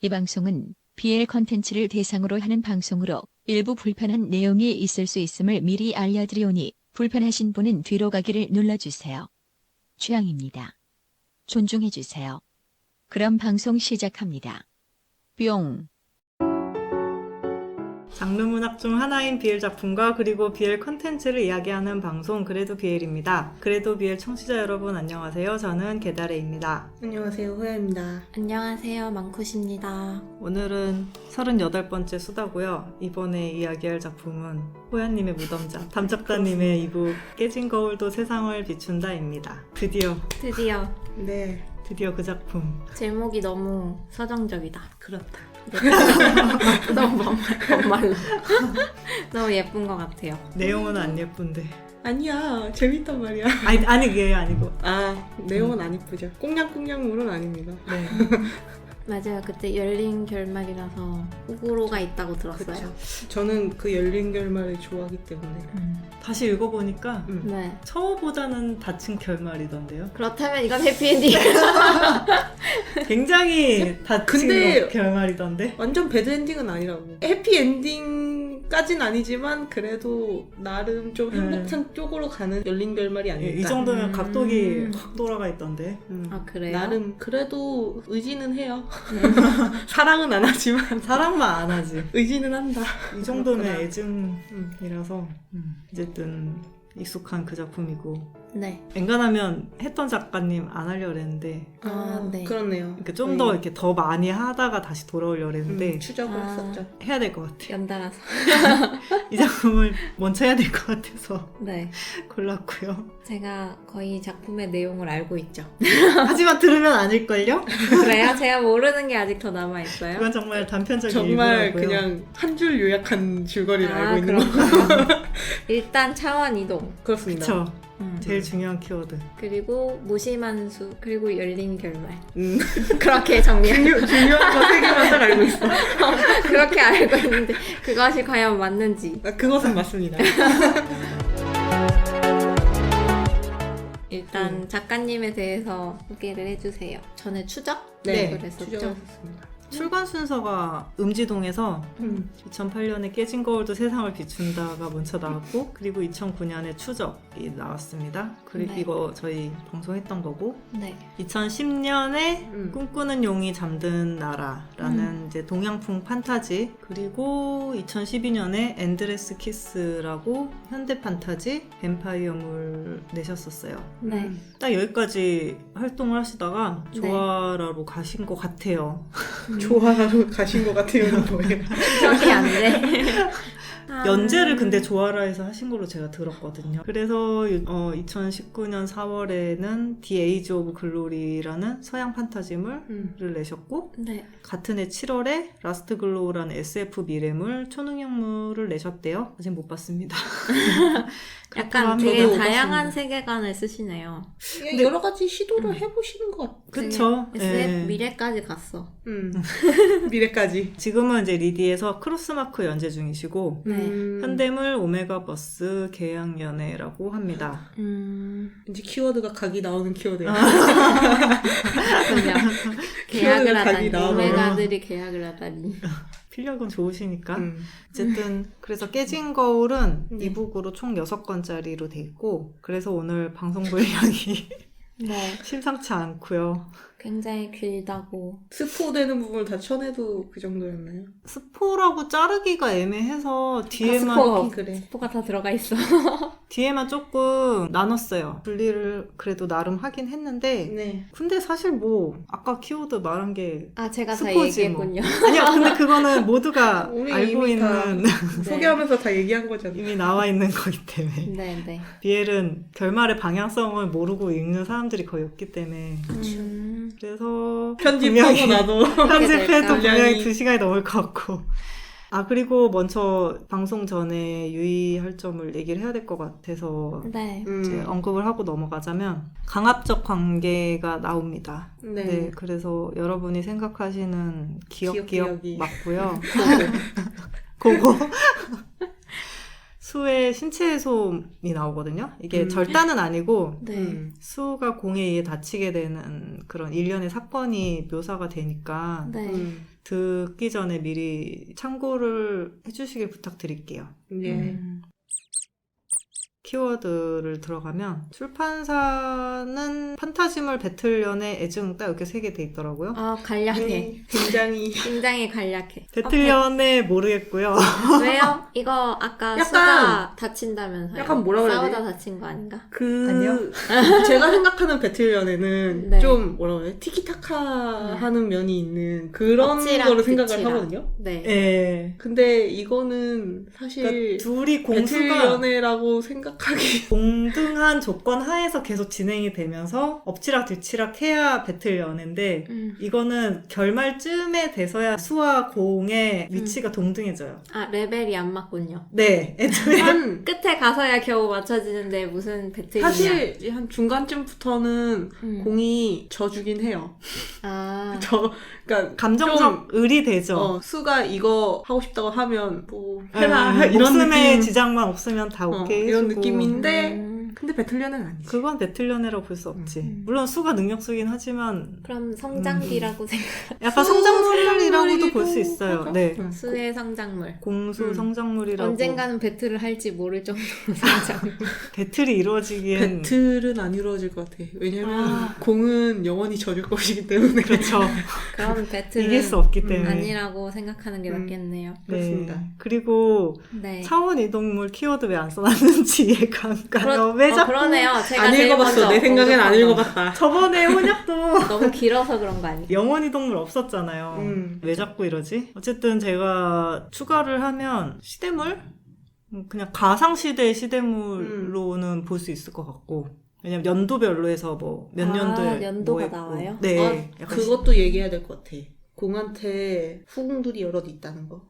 이 방송은 BL 컨텐츠를 대상으로 하는 방송으로 일부 불편한 내용이 있을 수 있음을 미리 알려드리오니 불편하신 분은 뒤로 가기를 눌러주세요. 취향입니다. 존중해주세요. 그럼 방송 시작합니다. 뿅. 장르 문학 중 하나인 BL 작품과 그리고 BL 컨텐츠를 이야기하는 방송 그래도 BL입니다. 그래도 BL 청취자 여러분 안녕하세요. 저는 개다레입니다. 안녕하세요, 호야입니다. 안녕하세요, 망쿠십니다. 오늘은 38번째 수다고요. 이번에 이야기할 작품은 호야님의 무덤자, 담작가님의 이북 깨진 거울도 세상을 비춘다입니다. 드디어 네, 그 작품. 제목이 너무 서정적이다. 그렇다. 너무 정말로 너무 예쁜 것 같아요. 내용은 안 예쁜데. 아니야, 재밌단 말이야. 아니 그게 아니고. 내용은 안 이쁘죠. 꽁냥꽁냥물은 아닙니다. 네. 맞아요. 그때 열린 결말이라서 호구로가 있다고 들었어요. 그렇죠. 저는 그 열린 결말을 좋아하기 때문에. 다시 읽어보니까 네. 처음보다는 닫힌 결말이던데요. 그렇다면 이건 해피엔딩. 굉장히 닫힌 근데- 결말이던데. 완전 배드엔딩은 아니라고. 해피엔딩까진 아니지만 그래도 나름 좀 행복한 쪽으로 가는 열린 결말이 아닐까. 이 정도면 각독이 음. 확 돌아가 있던데. 아, 그래요? 나름 그래도 의지는 해요. 사랑은 안 하지만 사랑만 안 하지. 의지는 한다. 이 정도면 그렇구나. 애증이라서 어쨌든 익숙한 그 작품이고 네. 엔간하면 했던 작가님 안 하려고 했는데 네. 그렇네요. 그러니까 좀 더 이렇게 더 많이 하다가 다시 돌아오려고 했는데 추적을 아. 했었죠. 해야 될 것 같아요. 연달아서. 이 작품을 먼저 해야 될 것 같아서 네. 골랐고요. 제가 거의 작품의 내용을 알고 있죠. 하지만 들으면 아닐걸요? 그래요? 제가 모르는 게 아직 더 남아있어요? 그건 정말 단편적인 정말 일부라고요. 그냥 한 줄 요약한 줄거리를 아, 알고 있는 거. 그렇구나. 일단 차원 이동. 그렇습니다. 그쵸. 음. 제일 중요한 키워드. 그리고 무심한 수, 그리고 열린 결말. 음. 그렇게 정리할 중요한 거 세 개만 딱 알고 있어. 그렇게 알고 있는데 그것이 과연 맞는지. 그것은 맞습니다. 일단 작가님에 대해서 소개를 해주세요. 전에 추적? 네, 그랬었죠. 추적했습니다. 출간 순서가 음지동에서 2008년에 깨진 거울도 세상을 비춘다가 먼저 나왔고 그리고 2009년에 추적이 나왔습니다. 그리고 네. 이거 저희 방송했던 거고 네. 2010년에 꿈꾸는 용이 잠든 나라라는 이제 동양풍 판타지 그리고 2012년에 엔드레스 키스라고 현대 판타지 뱀파이어물 내셨었어요. 네. 딱 여기까지 활동을 하시다가 네. 조아라로 가신 것 같아요. 조화로 가신 것 같아요. 뭐예요? 추적이 안 돼. 아. 연재를 근데 조아라에서 하신 걸로 제가 들었거든요. 그래서 2019년 4월에는 The Age of Glory라는 서양 판타지물을 내셨고 네. 같은 해 7월에 라스트 글로우라는 SF 미래물 초능력물을 내셨대요. 아직 못 봤습니다. 약간 그렇다고 되게 합니다. 다양한 세계관을 쓰시네요. 근데 여러 가지 시도를 해보시는 것 같아요. 그쵸? 되게 예. SF 미래까지 갔어. 미래까지. 지금은 이제 리디에서 크로스마크 연재 중이시고 네. 현대물 오메가버스 계약연애라고 합니다. 이제 키워드가 각이 나오는 키워드예요. 그냥 계약을 키워드가 하다니. 각이 나와요. 오메가들이 계약을 하다니. 필력은 좋으시니까. 음. 어쨌든 그래서 깨진 거울은 네. 이북으로 총 6권짜리로 돼 있고 그래서 오늘 방송 분량이 네. 심상치 않고요. 굉장히 길다고. 스포되는 부분을 다 쳐내도 그 정도였나요? 스포라고 자르기가 애매해서 뒤에만 스포. 그래. 스포가 다 들어가 있어. 뒤에만 조금 나눴어요. 분리를 그래도 나름 하긴 했는데 네. 근데 사실 뭐 아까 키워드 말한 게 아, 제가 다 스포지 뭐. 얘기했군요. 아니야 근데 그거는 모두가 우리 알고 이미 다 있는 소개하면서 다 얘기한 거잖아. 이미 나와 있는 거기 때문에 네, 네. BL은 결말의 방향성을 모르고 읽는 사람들이 거의 없기 때문에 그래서 편집하고 분명히 나도 편집해도 분량이- 분명히 2시간이 넘을 것 같고 그리고 먼저 방송 전에 유의할 점을 얘기를 해야 될 것 같아서 네. 이제 언급을 하고 넘어가자면 강압적 관계가 나옵니다. 네. 네, 그래서 여러분이 생각하시는 기억 기억이. 맞고요. 그거 수의 신체 훼손이 나오거든요. 이게 절단은 아니고 네. 수가 공에 의해 다치게 되는 그런 일련의 사건이 묘사가 되니까 네. 듣기 전에 미리 참고를 해주시길 부탁드릴게요. 예. 키워드를 들어가면 출판사는 판타지물 배틀연의 애증 딱 이렇게 3개 돼 있더라고요. 아, 간략해. 굉장히 굉장히 간략해. 배틀연에 모르겠고요. 왜요? 이거 아까 약간- 수가 다친다면서요? 약간 뭐라 그래야 싸우다 되지? 다친 거 아닌가? 그 제가 생각하는 배틀연에는 네. 좀 뭐라 그래 티키타카 하는 면이 있는 그런 엎치락, 거를 생각을 뒤치락. 하거든요. 네. 예. 근데 이거는 사실 그러니까 둘이 공수가 배틀연애라고 생각하기 동등한 조건 하에서 계속 진행이 되면서 엎치락 뒤치락 해야 배틀 연애인데 이거는 결말쯤에 돼서야 수와 공의 위치가 동등해져요. 아, 레벨이 안 맞군요. 네, 애초에 한 끝에 가서야 겨우 맞춰지는데 무슨 배틀이냐. 사실 한 중간쯤부터는 음. 공이 져주긴 해요. 아, 그러니까 감정적 을이 되죠. 수가 이거 하고 싶다고 하면 뭐 예, 해라 이런 목숨의 느낌 지장만 없으면 다 오케이 이런 해주고. 느낌인데 근데 배틀연애는 아니지. 그건 배틀 연애라고 볼 수 없지. 물론 수가 능력수긴 하지만 그럼 성장기라고 생각. 약간 수 성장물이라고도 볼 수 성장물이라고 있어요. 하죠. 네. 응. 수의 성장물. 공수 성장물이라고. 언젠가는 배틀을 할지 모를 정도로 성장물. 배틀이 이루어지기엔 배틀은 안 이루어질 것 같아. 왜냐면 아. 공은 영원히 져줄 것이기 때문에. 그렇죠. 그럼 배틀은 이길 수 없기 때문에. 아니라고 생각하는 게 맞겠네요. 그렇습니다. 네. 그리고 네. 차원 이동물 키워드 왜 안 써놨는지 이해가 안 가요. 왜 자꾸 그러네요. 제가 안 제일 읽어봤어. 먼저 내 생각엔 안 언급한 거. 읽어봤다. 저번에 혼약도 너무 길어서 그런 거 아니에요? 영원 이동물 없었잖아요. 왜 자꾸 이러지? 어쨌든 제가 추가를 하면 시대물? 그냥 가상시대의 시대물로는 볼 수 있을 것 같고 왜냐면 연도별로 해서 뭐 몇 아, 년도에 연도가 뭐 했고. 나와요? 네. 아, 약간 그것도 얘기해야 될 것 같아. 공한테 후궁들이 여럿 있다는 거.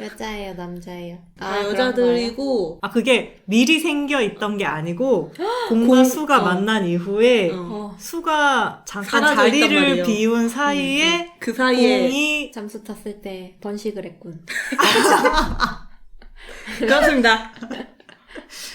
여자예요, 남자예요? 다 그런 여자들이고 그게 미리 생겨 있던 게 아니고 공과 수가 어. 만난 이후에 어. 거예요? 수가 잠깐 사라져 있단 자리를 말이에요. 비운 사이에 그 사이에 공이 잠수 탔을 때 번식을 했군. 그렇습니다.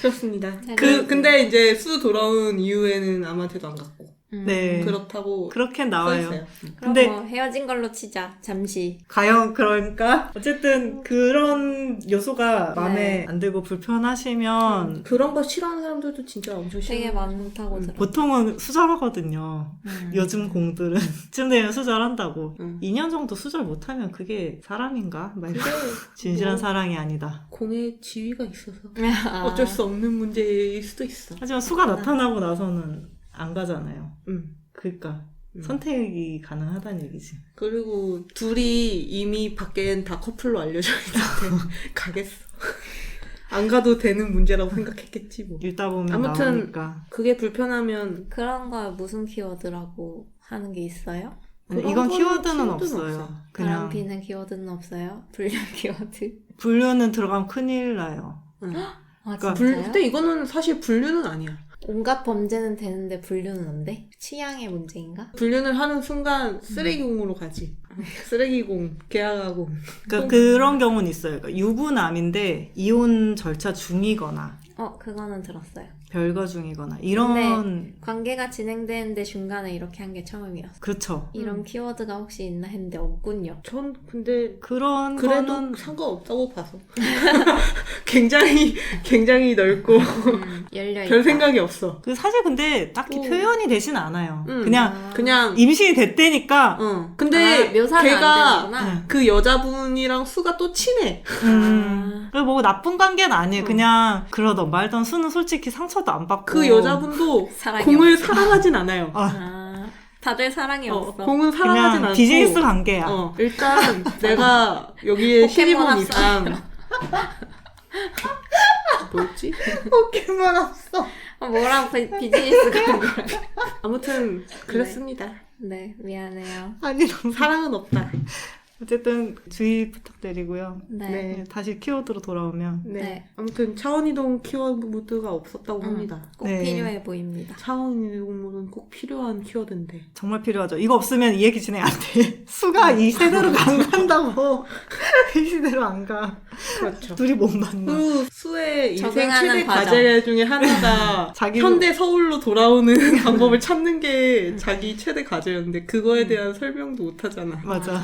그렇습니다. 그- 근데 이제 수 돌아온 이후에는 아무한테도 안 갔고 네. 그렇다고 그렇게 써 나와요. 있어요. 그럼 근데- 뭐 헤어진 걸로 치자. 잠시. 과연 그러니까 어쨌든 그런 요소가 마음에 네. 안 들고 불편하시면 그런 거 싫어하는 사람들도 진짜 엄청 되게 싫어. 많다고 들어. 보통은 수절하거든요. 요즘 공들은 쯤 되면 수절한다고. 2년 정도 수절 못하면 그게 사람인가? 막 이렇게. 진실한 뭐- 사랑이 아니다. 공에 지위가 있어서 아. 어쩔 수 없는 문제일 수도 있어. 하지만 수가 나타나고 나서는 안 가잖아요. 음. 그러니까 선택이 가능하다는 얘기지. 그리고 둘이 이미 밖엔 다 커플로 알려져 있는데 가겠어. 안 가도 되는 문제라고 생각했겠지 뭐. 읽다 보면 아무튼 나오니까. 그게 불편하면 그런 거 무슨 키워드라고 하는 게 있어요? 그런 이건 거는 키워드는 키워드는 없어요. 없어요. 그냥 바람피는 키워드는 없어요? 불량 키워드? 분류는 들어가면 큰일 나요. 아, 그러니까 진짜요? 근데 이거는 사실 분류는 아니야. 온갖 범죄는 되는데 분류는 안 돼? 취향의 문제인가? 분류를 하는 순간 쓰레기공으로 가지. 쓰레기공, 계약하고. 그러니까 그런 경우는 있어요. 그러니까 유부남인데 이혼 절차 중이거나 그거는 들었어요. 별거 중이거나 이런 관계가 진행되는데 중간에 이렇게 한 게 처음이었어. 그렇죠. 이런 키워드가 혹시 있나 했는데 없군요. 전 근데 그런 그래도 거는 상관없다고 봐서. 굉장히 넓고 열려있다. 별 생각이 없어. 그 사실 근데 딱히 표현이 되진 않아요. 그냥 그냥 임신이 됐대니까 근데 묘사는 걔가 안 되는구나. 그 여자분이랑 수가 또 친해. 그리고 뭐 나쁜 관계는 아니에요. 그냥 그러던 말던 수는 솔직히 상처도 안 받고 그 여자분도 사랑이 공을 없어. 사랑하진 않아요. 다들 사랑이 없어. 공은 사랑하진 그냥 않고 비즈니스 관계야. 일단 내가 여기에 시집 온 포켓몬 이상 뭐였지? 포켓몬 없어. 뭐랑 비즈니스가 아무튼 그렇습니다. 네, 미안해요. 아니 너무 사랑은 없다. 어쨌든 주의 부탁드리고요. 네. 네. 다시 키워드로 돌아오면 네. 네. 아무튼 차원이동 키워드가 없었다고 합니다. 꼭 네. 필요해 보입니다. 차원이동은 꼭 필요한 키워드인데. 정말 필요하죠. 이거 없으면 이 얘기 진행 안 돼. 수가 이 세대로 안 간다고. 이 시대로 안 가. 그렇죠. 둘이 못 만나. 그 수의 인생 적응하는 최대 과정. 과제 중에 하나가 자기 현대 서울로 돌아오는 방법을 찾는 게 자기 최대 과제였는데 그거에 대한 설명도 못 하잖아. 맞아.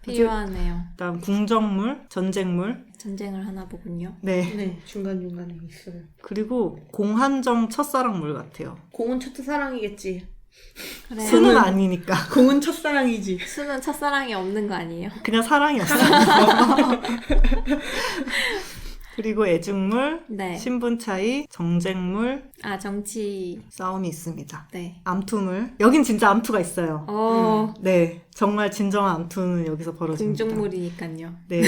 필요하네요. 그다음 궁정물, 전쟁물. 전쟁을 하나 보군요. 네. 네, 중간중간에 있어요. 그리고 공한정 첫사랑물 같아요. 공은 첫사랑이겠지. 그래요. 수는 아니니까. 공은 첫사랑이지. 수는 첫사랑이 없는 거 아니에요? 그냥 사랑이었어. 그리고 애증물, 네. 신분 차이, 정쟁물, 아, 정치. 싸움이 있습니다. 네. 암투물. 여긴 진짜 암투가 있어요. 네. 정말 진정한 암투는 여기서 벌어집니다. 궁중물이니까요. 네.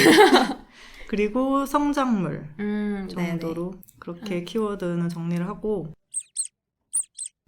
그리고 성장물 네네. 정도로 그렇게 키워드는 정리를 하고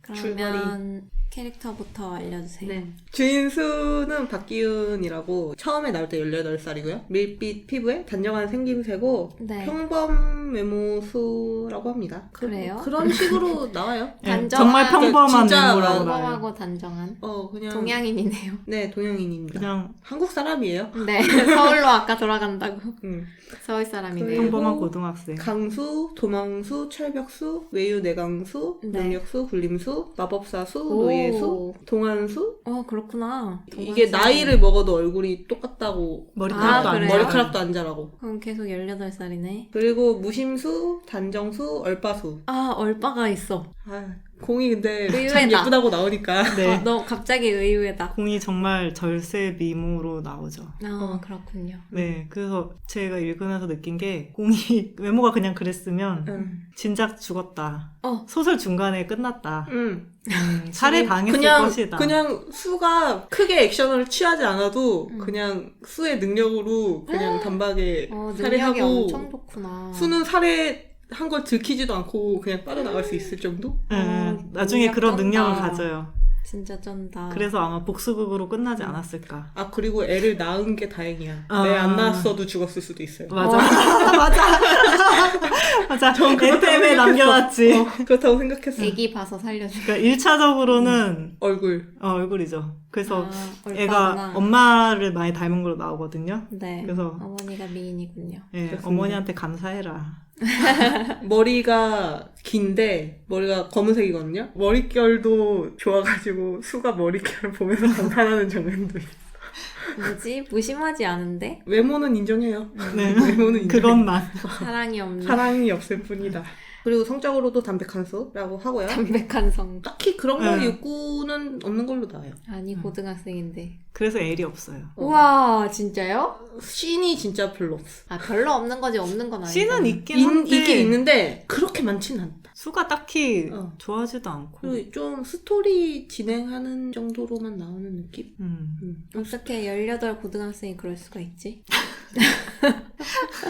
그러면 캐릭터부터 알려주세요. 네. 주인수는 박기훈이라고 처음에 나올 때 18살이고요. 밀빛 피부에 단정한 생김새고 네. 평범 외모수라고 합니다. 그래요? 그런 식으로 나와요. 네, 단정한- 정말 평범한 진짜 외모라고 나와요. 평범하고 단정한 그냥 동양인이네요. 네, 동양인입니다. 그냥 한국 사람이에요. 네. 서울로 아까 돌아간다고. 음. 서울 사람이네요. 그리고 평범한 고등학생. 강수, 도망수, 철벽수, 외유 내강수, 네. 능력수, 굴림수, 마법사수, 오. 노예수, 동안수. 그렇구나. 이게 동안수. 나이를 먹어도 얼굴이 똑같다고. 머리카락도 아, 안 그래요? 자라요. 머리카락도 안 자라고. 그럼 계속 18살이네. 그리고 무심수, 단정수, 얼빠수. 아, 얼빠가 있어. 공이 근데 참 의외다. 예쁘다고 나오니까. 네. 너 갑자기 의외다. 공이 정말 절세 미모로 나오죠. 그렇군요. 네, 그래서 제가 읽으면서 느낀 게 공이 외모가 그냥 그랬으면 진작 죽었다. 소설 중간에 끝났다. 살해 당했을 것이다. 그냥 수가 크게 액션을 취하지 않아도 그냥 수의 능력으로 그냥 단박에 능력이 살해하고 엄청 좋구나. 수는 살해한 걸 들키지도 않고 그냥 빠져나갈 수 있을 정도? 나중에 그런 능력 능력을 쩐다. 가져요. 진짜 쩐다. 그래서 아마 복수극으로 끝나지 않았을까. 그리고 애를 낳은 게 다행이야. 아. 애 안 낳았어도 죽었을 수도 있어요. 맞아. 맞아. 맞아. 애 때문에 남겨놨지. 그렇다고 생각했어. 애기 봐서 살려줘. 그러니까 1차적으로는 얼굴. 얼굴이죠. 그래서 얼빠구나. 애가 엄마를 많이 닮은 걸로 나오거든요. 네. 그래서 어머니가 미인이군요. 예, 그렇습니다. 어머니한테 감사해라. 머리가 긴데 머리가 검은색이거든요. 머릿결도 좋아가지고 수가 머릿결을 보면서 감탄하는 장면도 있어. 뭐지? 무심하지 않은데? 외모는 인정해요. 네. 외모는 인정해요. 그것만. 사랑이 없는 사랑이 없을 뿐이다. 그리고 성적으로도 담백한 수라고 하고요. 담백한 성. 딱히 그런 거 네. 욕구는 없는 걸로 나와요. 아니 고등학생인데. 그래서 엘이 없어요. 우와 진짜요? 씬이 진짜 별로 없어. 별로 없는 거지 없는 건 아니야. 씬은 있긴 한데 있긴 있는데 그렇게 많지는 않다. 수가 딱히 어. 좋아하지도 않고. 그리고 좀 스토리 진행하는 정도로만 나오는 느낌? 어떻게 18 고등학생이 그럴 수가 있지?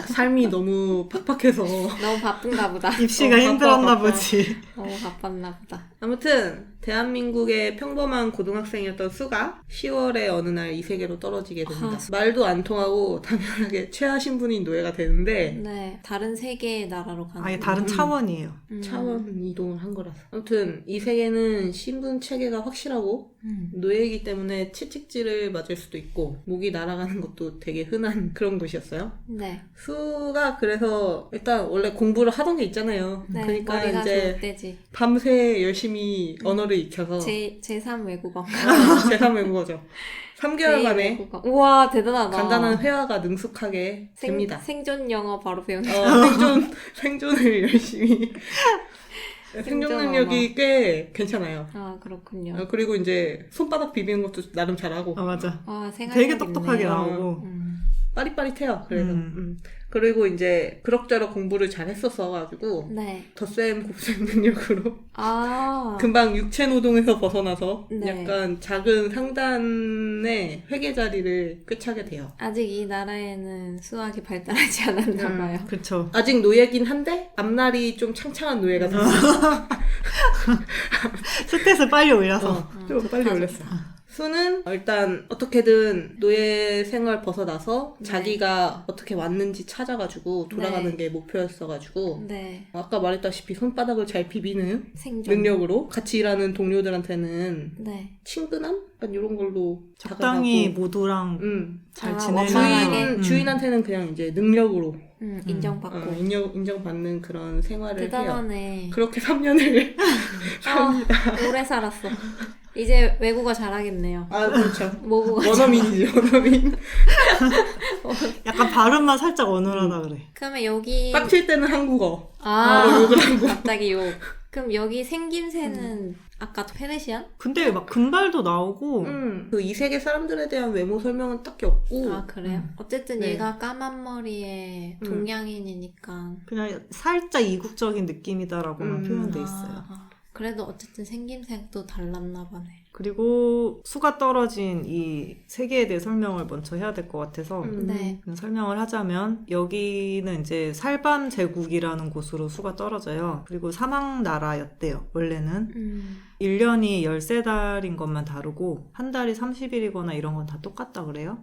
삶이 너무 팍팍해서. 너무 바쁜가 보다. 입시가 힘들었나 바빠. 보지. 너무 바빴나 보다. 아무튼 대한민국의 평범한 고등학생이었던 수가 10월에 어느 날 이 세계로 떨어지게 됩니다. 말도 안 통하고 당연하게 최하 신분인 노예가 되는데 네, 다른 세계의 나라로 가는. 아예 다른 차원이에요. 차원 이동을 한 거라서. 아무튼 이 세계는 신분 체계가 확실하고 노예이기 때문에 채찍질을 맞을 수도 있고 목이 날아가는 것도 되게 흔한 그런 곳이었어요. 네, 수가 그래서 일단 원래 공부를 하던 게 있잖아요. 네 그러니까 머리가 이제 좋을 때지. 밤새 열심히 언어를 익혀서 제3 외국어. 제3외국어죠. 3개월 만에 외국어. 우와 대단하다. 간단한 회화가 능숙하게 됩니다. 생존 영어 바로 배우는. 생존을 열심히. 생존 생존 능력이 꽤 괜찮아요. 그렇군요. 그리고 이제 손바닥 비비는 것도 나름 잘하고 맞아. 생활력이 되게 똑똑하게 있네요. 나오고. 빠릿빠릿해요. 그래서 그리고 이제 그럭저럭 공부를 잘 했었어가지고 네. 덧셈 곱셈 능력으로 아. 금방 육체 노동에서 벗어나서 네. 약간 작은 상단의 회계 자리를 꿰차게 돼요. 아직 이 나라에는 수학이 발달하지 않았나 봐요. 그쵸. 아직 노예긴 한데 앞날이 좀 창창한 노예가 됐어요. 스탯을 빨리 올려서. 좀 빨리 올렸어. 수는 일단 어떻게든 노예 생활 벗어나서 네. 자기가 어떻게 왔는지 찾아가지고 돌아가는 네. 게 목표였어가지고 네. 아까 말했다시피 손바닥을 잘 비비는 생존. 능력으로 같이 일하는 동료들한테는 네. 친근함? 약간 이런 걸로 적당히 다가가고. 모두랑 잘 아, 지내는. 원만하게. 주인한테는 그냥 이제 능력으로 인정받고. 인정받는 그런 생활을 해요. 대단하네. 그렇게 3년을 오래 살았어. 이제 외국어 잘하겠네요. 아 그렇죠. 모국어. 원어민이죠. 원어민. 약간 발음만 살짝 어눌하다 그래. 그러면 여기 빡칠 때는 한국어. 욕을 하고 갑자기 욕. 그럼 여기 생김새는 아까 페르시안? 근데 막 금발도 나오고 그 이 세계 사람들에 대한 외모 설명은 딱히 없고. 아 그래요? 어쨌든 네. 얘가 까만 머리에 동양인이니까 그냥 살짝 이국적인 느낌이다라고만 표현돼 있어요. 그래도 어쨌든 생김새도 달랐나 보네. 그리고 수가 떨어진 이 세계에 대해 설명을 먼저 해야 될 것 같아서 네. 설명을 하자면 여기는 이제 살반 제국이라는 곳으로 수가 떨어져요. 그리고 사막 나라였대요. 원래는 1년이 13달인 것만 다르고 한 달이 30일이거나 이런 건 다 똑같다 그래요.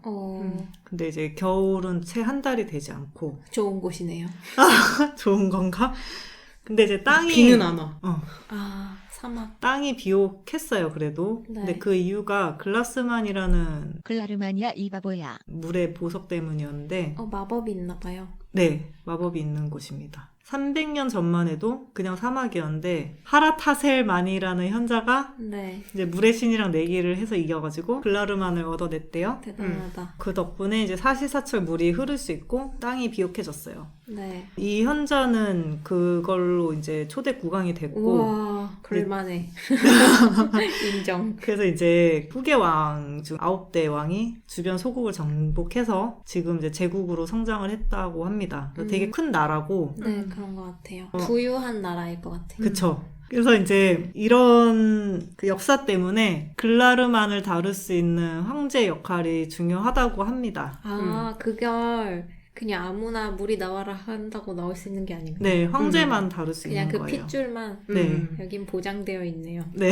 근데 이제 겨울은 채 한 달이 되지 않고 좋은 곳이네요. 좋은 건가? 근데 이제 땅이 비는 안 와. 아 사막. 땅이 비옥했어요. 그래도. 네. 근데 그 이유가 글라스만이라는 글라르마니아 이바보야. 물의 보석 때문이었는데 마법이 있나 봐요. 네, 마법이 있는 곳입니다. 300년 전만 해도 그냥 사막이었는데 하라타셀만이라는 현자가 네. 이제 물의 신이랑 내기를 해서 이겨가지고 글라르만을 얻어냈대요. 대단하다. 그 덕분에 이제 사시사철 물이 흐를 수 있고 땅이 비옥해졌어요. 네. 이 현자는 그걸로 이제 초대 국왕이 됐고 우와 그럴만해. 인정. 그래서 이제 후계 왕 중 9대 왕이 주변 소국을 정복해서 지금 이제 제국으로 성장을 했다고 합니다. 그래서 되게 큰 나라고 네 그런 것 같아요. 부유한 나라일 것 같아요. 그쵸. 그래서 이제 이런 그 역사 때문에 글라르만을 다룰 수 있는 황제 역할이 중요하다고 합니다. 그걸 그냥 아무나 물이 나와라 한다고 나올 수 있는 게 아니고 네, 황제만 다룰 수 그냥 있는 그 거예요. 핏줄만 네. 여긴 보장되어 있네요. 네.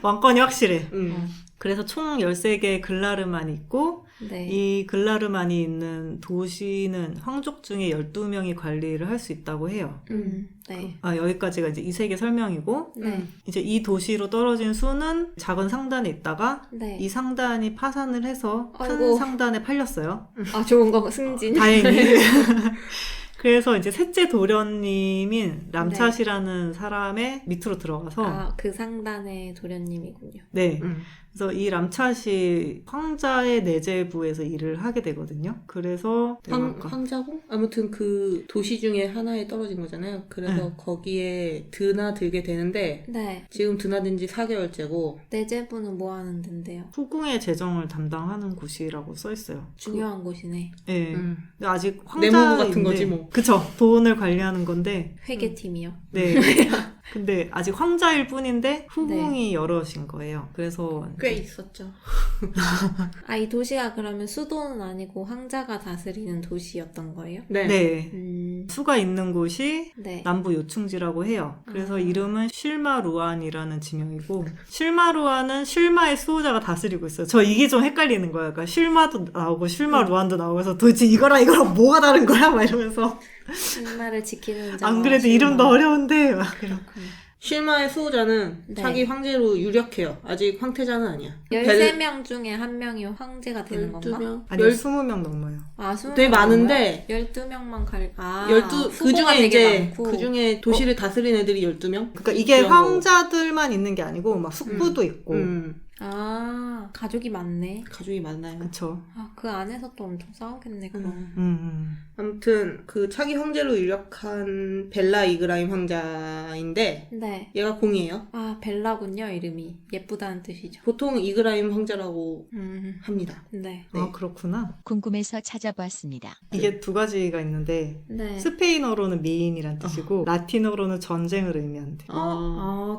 왕권이 확실해. 어. 그래서 총 13개의 글라르만이 있고 네. 이 글라르만이 있는 도시는 황족 중에 12명이 관리를 할 수 있다고 해요. 네. 여기까지가 이제 이 세계 설명이고 네. 이제 이 도시로 떨어진 수는 작은 상단에 있다가 네. 이 상단이 파산을 해서 큰 아이고. 상단에 팔렸어요. 좋은 거 승진. 다행히. 그래서 이제 셋째 도련님인 람차시라는 사람의 밑으로 들어가서 그 상단의 도련님이군요. 네. 그래서 이 람차시 황자의 내재부에서 일을 하게 되거든요. 그래서 황자고? 아무튼 그 도시 중에 하나에 떨어진 거잖아요. 그래서 거기에 드나들게 되는데 네. 지금 드나든 지 4개월째고 내재부는 뭐 하는 데인데요? 후궁의 재정을 담당하는 곳이라고 써 있어요. 중요한 곳이네. 네. 근데 아직 내무부 황자인데 같은 거지 뭐. 그쵸. 돈을 관리하는 건데 회계팀이요. 네. 근데 아직 황자일 뿐인데 후궁이 여럿인 거예요. 그래서 꽤 있었죠. 이 도시가 그러면 수도는 아니고 황자가 다스리는 도시였던 거예요? 네. 음. 수가 있는 곳이 네. 남부 요충지라고 해요. 그래서 이름은 쉴마루안이라는 지명이고 쉴마루안은 쉴마의 수호자가 다스리고 있어요. 저 이게 좀 헷갈리는 거예요. 그러니까 쉴마도 나오고 쉴마루안도 나오고 해서 도대체 이거랑 뭐가 다른 거야? 막 이러면서 신마를 지키는 자. 안 그래도 이름도 어려운데 막 그렇군요. 쉴마의 수호자는 네. 차기 황제로 유력해요. 아직 황태자는 아니야. 13명 중에 한 명이 황제가 되는 건가? 12명? 아니 20명 넘어요. 20명 되게 많은데 12명만 그 후보가 중에 되게 이제 많고. 그 중에 도시를 다스린 애들이 12명? 그러니까 이게 황자들만 있는 게 아니고 막 숙부도 있고 가족이 많네. 가족이 많나요? 그쵸. 그 안에서 또 엄청 싸우겠네 그럼. 아무튼 그 차기 황제로 유력한 벨라 이그라임 황자인데 네. 얘가 공이에요. 벨라군요 이름이. 예쁘다는 뜻이죠. 보통 이그라임 황제라고 합니다. 네. 아 그렇구나. 궁금해서 찾아봤습니다. 이게 두 가지가 있는데 네. 스페인어로는 미인이란 뜻이고 라틴어로는 전쟁을 의미한대.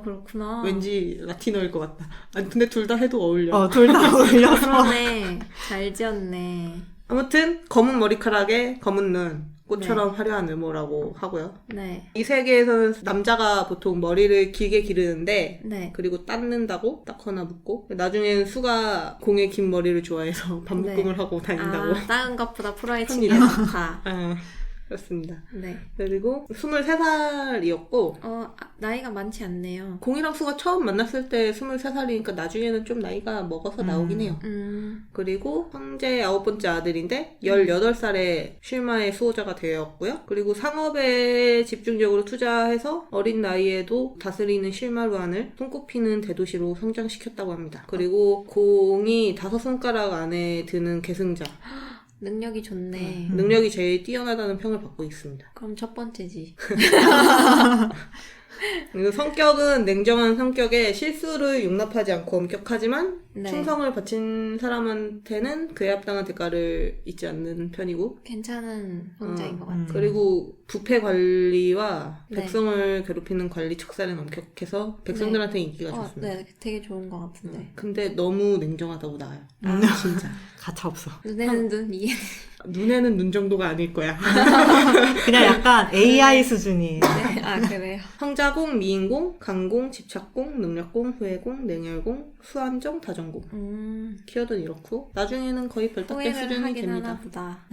그렇구나. 왠지 라틴어일 것 같다. 아니 근데 둘 다 해도 어울려. 둘 다 어울려서. 그러네. 잘 지었네. 아무튼 검은 머리카락에 검은 눈, 꽃처럼 화려한 외모라고 하고요. 네. 이 세계에서는 남자가 보통 머리를 길게 기르는데 네. 그리고 닦는다고 딱 하나 묶고 나중에는 수가 공의 긴 머리를 좋아해서 반묶음을 하고 다닌다고. 다른 것보다 프라이치가 합니다. 좋다. 그렇습니다. 네. 그리고 23살이었고 나이가 많지 않네요. 공이랑 수가 처음 만났을 때 23살이니까 나중에는 좀 나이가 먹어서 나오긴 해요. 그리고 황제의 9번째 아들인데 18살에 쉴마의 수호자가 되었고요. 그리고 상업에 집중적으로 투자해서 어린 나이에도 다스리는 실마루안을 손꼽히는 대도시로 성장시켰다고 합니다. 그리고 공이 5손가락 안에 드는 계승자. 능력이 좋네. 능력이 제일 뛰어나다는 평을 받고 있습니다. 그럼 첫 번째지. 그리고 성격은 냉정한 성격에 실수를 용납하지 않고 엄격하지만 네. 충성을 바친 사람한테는 그에 합당한 대가를 잊지 않는 편이고 괜찮은 혼자인 것 같아요. 그리고 부패 관리와 네. 백성을 괴롭히는 관리 척살은 엄격해서 백성들한테 인기가 좋습니다. 네, 되게 좋은 것 같은데. 근데 너무 냉정하다고 나와요. 진짜. 가차 없어. 눈에는 눈, 이에는 눈에는 눈 정도가 아닐 거야. 그냥 약간 AI 수준이에요. 네. 아, 그래요? 황자공, 미인공, 강공, 집착공, 능력공, 후회공, 냉혈공, 수안정, 다정공. 키워드는 이렇고 나중에는 거의 별답게 후회를 수준이 하긴 하나 됩니다. 보다.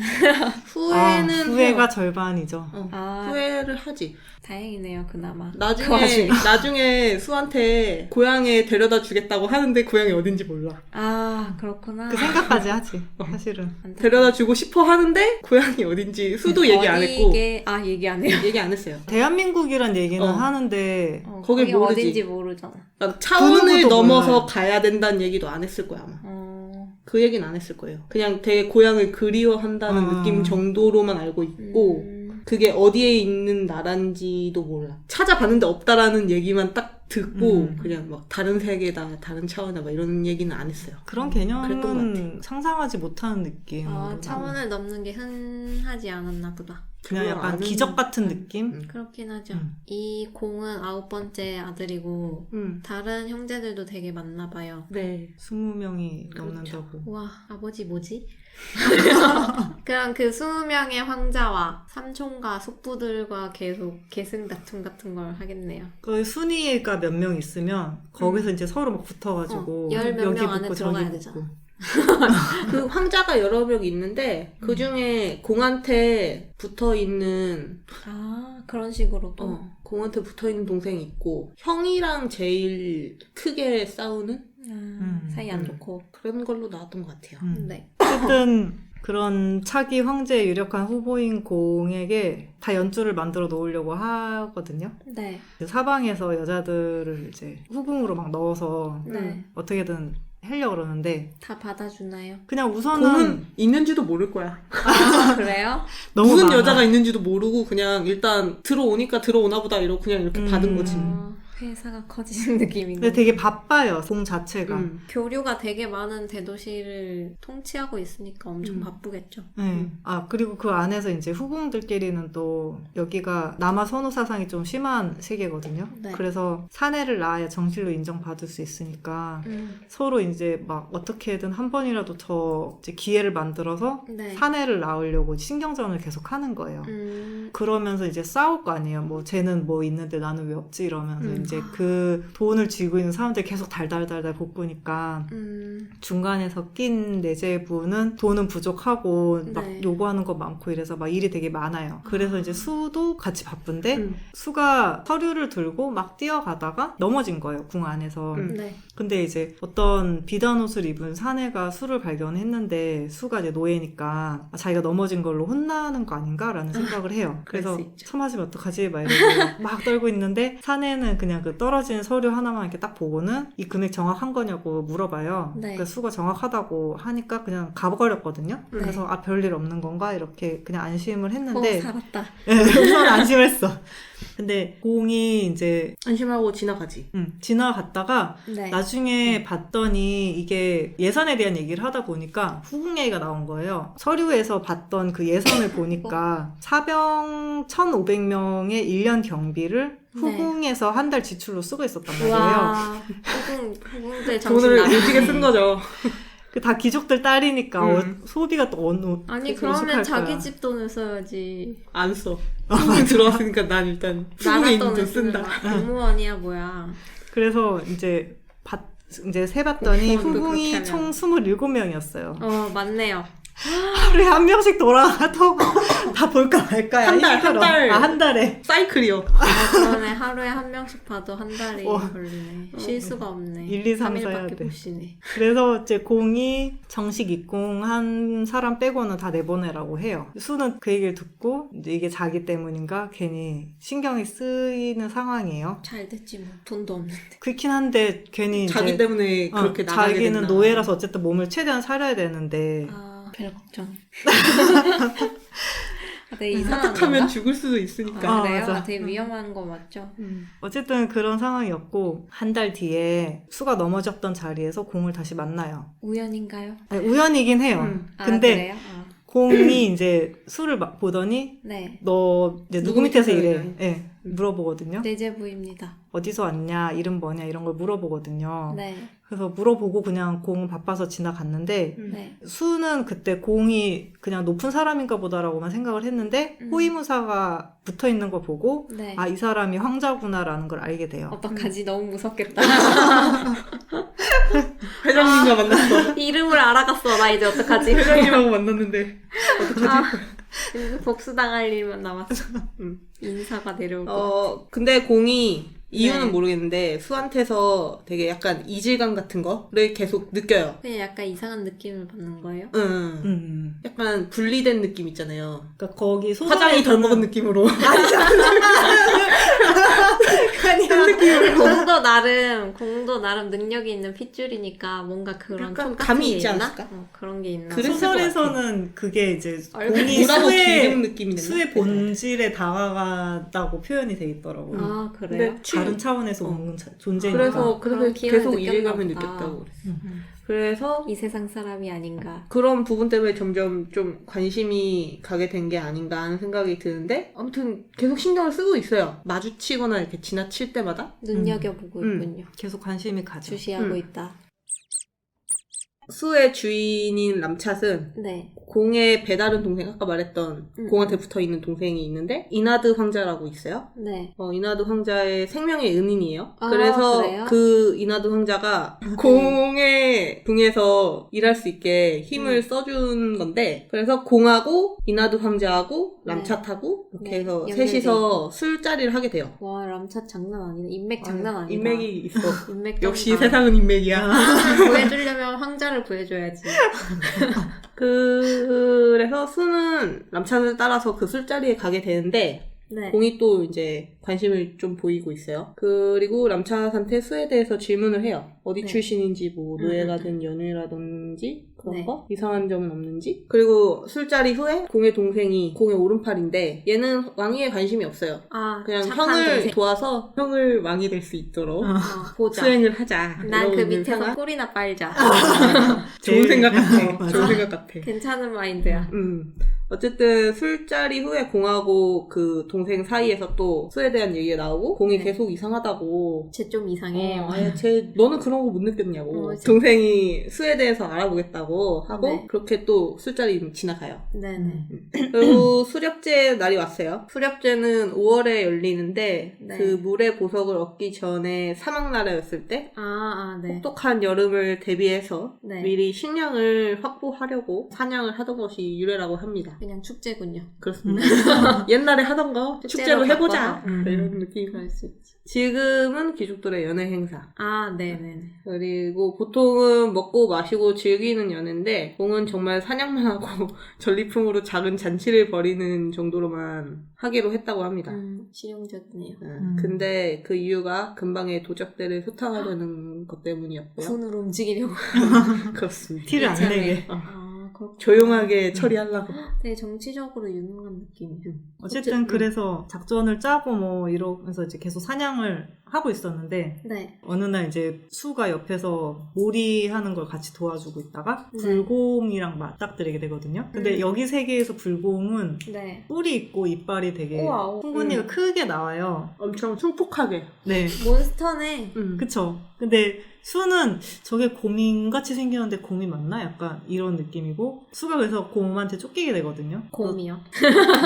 후회는 후회가 해요. 절반이죠. 후회를 하지. 다행이네요, 그나마. 나중에 수한테 고향에 데려다 주겠다고 하는데 고향이 어딘지 몰라. 아, 그렇구나. 그 생각까지 하지. 사실은. 데려다 주고 싶어 하는데 고향이 어딘지 수도 얘기 안 했고. 얘기 안 해요. 얘기 안 했어요. 대한민국이란 얘기는 어. 하는데 거기 거기 모르지. 어딘지 모르잖아. 그러니까 차원을 것도 넘어서 몰라요. 가야 된다는 얘기도 안 했을 거야 아마. 그 얘기는 안 했을 거예요. 그냥 되게 고향을 그리워한다는 느낌 정도로만 알고 있고 그게 어디에 있는 나라인지도 몰라. 찾아봤는데 없다라는 얘기만 딱 듣고 그냥 막 다른 세계다, 다른 차원이다 막 이런 얘기는 안 했어요. 그런 그랬던 것 개념은 상상하지 못하는 느낌. 차원을 넘는 게 흔하지 않았나 보다. 그냥 그걸 약간 아는- 기적 같은 느낌? 그렇긴 하죠. 이 공은 9번째 아들이고 다른 형제들도 되게 많나 봐요. 네. 20명이 그렇죠. 넘는다고. 와, 아버지 뭐지? 그럼 그 20명의 황자와 삼촌과 숙부들과 계속 계승 다툼 같은 걸 하겠네요. 그 순위가 몇 명 있으면 거기서 이제 서로 막 붙어가지고 열 몇 여기 명 안에 붙고 들어가야 저기 되잖아. 붙고. 그 황자가 여러 명 있는데 그 중에 공한테 붙어 있는 아, 그런 식으로 또. 공한테 붙어 있는 동생이 있고 형이랑 제일 크게 싸우는 사이 안 좋고. 그런 걸로 나왔던 것 같아요. 네. 어쨌든 그런 차기 황제에 유력한 후보인 공에게 다 연주를 만들어 놓으려고 하거든요. 네. 사방에서 여자들을 이제 후궁으로 막 넣어서 네. 어떻게든 하려고 그러는데 다 받아주나요? 그냥 우선은 공은 있는지도 모를 거야. 아, 그래요? 너무 무슨 많아. 여자가 있는지도 모르고 그냥 일단 들어오니까 들어오나 보다 이러고 그냥 이렇게 받은 거지. 회사가 커지는 느낌인 근데 거. 되게 바빠요, 공 자체가. 교류가 되게 많은 대도시를 통치하고 있으니까 엄청 바쁘겠죠. 네. 아, 그리고 그 안에서 이제 후궁들끼리는 또 여기가 남아 선호 사상이 좀 심한 세계거든요. 네. 그래서 사내를 낳아야 정실로 인정받을 수 있으니까 서로 이제 막 어떻게든 한 번이라도 더 이제 기회를 만들어서 네. 사내를 낳으려고 신경전을 계속 하는 거예요. 그러면서 이제 싸울 거 아니에요. 뭐 쟤는 뭐 있는데 나는 왜 없지 이러면서 이제 그 돈을 쥐고 있는 사람들이 계속 달달달달 볶으니까 중간에서 낀 내재부는 돈은 부족하고 막 네. 요구하는 거 많고 이래서 막 일이 되게 많아요. 그래서 이제 수도 같이 바쁜데 수가 서류를 들고 막 뛰어가다가 넘어진 거예요. 궁 안에서. 네. 근데 이제 어떤 비단 옷을 입은 사내가 수를 발견했는데 수가 이제 노예니까 자기가 넘어진 걸로 혼나는 거 아닌가라는 생각을 해요. 그래서 수 있죠. 참아지면 어떡하지? 막 이러고 막 떨고 있는데 사내는 그냥 그 떨어진 서류 하나만 이렇게 딱 보고는 이 금액 정확한 거냐고 물어봐요. 네. 그러니까 수가 정확하다고 하니까 그냥 가버렸거든요. 그래서 아 별일 없는 건가? 이렇게 그냥 안심을 했는데 살았다. 우선 안심했어. 근데 공이 이제 안심하고 지나가지. 지나갔다가 네. 나중에 봤더니 이게 예산에 대한 얘기를 하다 보니까 후궁 얘기가 나온 거예요. 서류에서 봤던 그 예산을 보니까 사병 1,500명의 1년 경비를 후궁에서 한 달 지출로 쓰고 있었단 말이에요. 와, 후궁들 정신 돈을 나가. 요지게 쓴 거죠. 그 다 귀족들 딸이니까 소비가 또 아니, 오죽할 그러면 자기 거야. 집 돈을 써야지. 안 써. 후궁이 들어왔으니까 난 일단 후궁에 나라 있는 돈 돈을 쓴다. 공무원이야 뭐야. 그래서 이제 세봤더니 공무원도 후궁이 그렇게 총 하면. 27명이었어요. 맞네요. 하루에 한 명씩 돌아가도 다 볼까 말까야. 한 달, 힘들어. 한 달. 한 달에. 사이클이요. 그러네. 하루에 한 명씩 봐도 한 달이 걸리네. 쉴 수가 없네. 1, 2, 3, 4 해야 3일밖에 돼. 못 쉬네. 그래서 이제 공이 정식 입공한 사람 빼고는 다 내보내라고 해요. 수는 그 얘기를 듣고 이제 이게 자기 때문인가 괜히 신경이 쓰이는 상황이에요. 잘 됐지 뭐. 돈도 없는데. 그렇긴 한데 괜히 자기 이제 때문에 그렇게 나가게 자기는 된다. 노예라서 어쨌든 몸을 최대한 사려야 되는데 별 걱정. 되게 이상한 사탁하면 건가? 죽을 수도 있으니까. 아, 아, 그래요? 맞아. 되게 위험한 거 맞죠? 어쨌든 그런 상황이었고 한 달 뒤에 수가 넘어졌던 자리에서 공을 다시 만나요. 우연인가요? 아니, 우연이긴 해요. 아, 근데 그래요? 아. 공이 이제 수를 막 보더니 네. 너 이제 누구 누구 밑에서 밑에서 일해? 일해? 예, 물어보거든요. 내제부입니다. 어디서 왔냐, 이름 뭐냐 이런 걸 물어보거든요. 네. 그래서 물어보고 그냥 공은 바빠서 지나갔는데 네. 수는 그때 공이 그냥 높은 사람인가 보다라고만 생각을 했는데 호위무사가 붙어 있는 거 보고 네. 아, 이 사람이 황자구나라는 걸 알게 돼요. 어떡하지? 너무 무섭겠다. 회장님과 만났어. 이름을 알아갔어. 나 이제 어떡하지? 회장님하고 만났는데. 이제 복수당할 일만 남았어. 인사가 내려오고. 근데 공이 이유는 네. 모르겠는데 수한테서 되게 약간 이질감 같은 거를 계속 느껴요. 그냥 약간 이상한 느낌을 받는 거예요? 응. 약간 분리된 느낌 있잖아요. 그러니까 거기 화장이 덜 먹은 느낌으로. 공도 나름 능력이 있는 핏줄이니까 뭔가 그런 약간 촉 같은 감이 게 있지 있나? 않을까? 그런 게 있나? 그랬을 것 소설에서는 그게 이제 얼굴이 공이 물하고 기름 수의, 느낌이 됐나? 수의 본질에 다가갔다고 표현이 돼 있더라고요. 아, 그래요? 근데 다른 차원에서 오는 존재니까. 그래서 그런 기운을 계속 느꼈나 이질감을 보다. 느꼈다고 그랬어. 그래서 이 세상 사람이 아닌가. 그런 부분 때문에 점점 좀 관심이 가게 된 게 아닌가 하는 생각이 드는데 아무튼 계속 신경을 쓰고 있어요. 마주치거나 이렇게 지나칠 때마다 눈여겨보고 있군요. 계속 관심이 가죠. 주시하고 있다. 수의 주인인 람찻은 네. 공의 배다른 동생, 아까 말했던 공한테 붙어있는 동생이 있는데 이나드 황자라고 있어요. 네. 이나드 황자의 생명의 은인이에요. 아, 그래서 그래요? 그 이나드 황자가 공의 궁에서 일할 수 있게 힘을 써준 건데 그래서 공하고 이나드 황자하고 네. 람찻하고 이렇게 네, 해서 연결돼 셋이서 술자리를 하게 돼요. 와, 람찻 장난 아니네. 인맥 장난 아니다. 인맥이 있어. 인맥 역시 쩐다. 세상은 인맥이야. 구해주려면 황자를 구해줘야지. 그래서 수는 람찻을 따라서 그 술자리에 가게 되는데 네. 공이 또 이제 관심을 좀 보이고 있어요. 그리고 람찻한테 수에 대해서 질문을 해요. 어디 네. 출신인지, 뭐 노예라든 연유라든지 그런 네. 거? 이상한 점은 없는지? 그리고 술자리 후에 공의 동생이 공의 오른팔인데 얘는 왕위에 관심이 없어요. 아, 그냥 착한 형을 동생. 도와서 형을 왕이 될 수 있도록 보자. 수행을 하자. 난 그 이런 밑에서 생각? 꿀이나 빨자. 좋은 제일- 생각 같아. 맞아. 좋은 생각 같아. 괜찮은 마인드야. 어쨌든 술자리 후에 공하고 그 동생 사이에서 또 수에 대한 얘기가 나오고 공이 네. 계속 이상하다고 쟤 좀 이상해. 너는 그런 거 못 느꼈냐고 진짜. 동생이 수에 대해서 알아보겠다고 하고 네. 그렇게 또 술자리 지나가요. 네네. 그리고 수렵제 날이 왔어요. 수렵제는 5월에 열리는데 네. 그 물의 보석을 얻기 전에 사막나라였을 때 네. 혹독한 여름을 대비해서 네. 미리 식량을 확보하려고 사냥을 하던 것이 유래라고 합니다. 그냥 축제군요. 그렇습니다. 옛날에 하던 거 축제로 축제로 해보자. 바꿔서? 이런 느낌. 그럴 수 있지. 지금은 귀족들의 연애 행사. 네네네. 그리고 보통은 먹고 마시고 즐기는 연애인데 공은 정말 사냥만 하고 전리품으로 작은 잔치를 벌이는 정도로만 하기로 했다고 합니다. 실용적이네요. 근데 그 이유가 근방의 도적들을 소탕하려는 것 때문이었고요. 손으로 움직이려고. 그렇습니다. 티를 안 이참에. 내게. 그렇구나. 조용하게 처리하려고. 되게 정치적으로 유능한 느낌이에요. 어쨌든 그래서 작전을 짜고 뭐 이러면서 이제 계속 사냥을 하고 있었는데 네. 어느 날 이제 수가 옆에서 몰이하는 걸 같이 도와주고 있다가 네. 불공이랑 맞닥뜨리게 되거든요. 근데 여기 세계에서 불공은 네. 뿔이 있고 이빨이 되게 우와. 풍분이가 크게 나와요. 엄청 흉폭하게. 네. 몬스터네. 그쵸. 근데 수는 저게 곰인같이 생겼는데 곰이 맞나? 약간 이런 느낌이고 수가 그래서 곰한테 쫓기게 되거든요. 곰이요.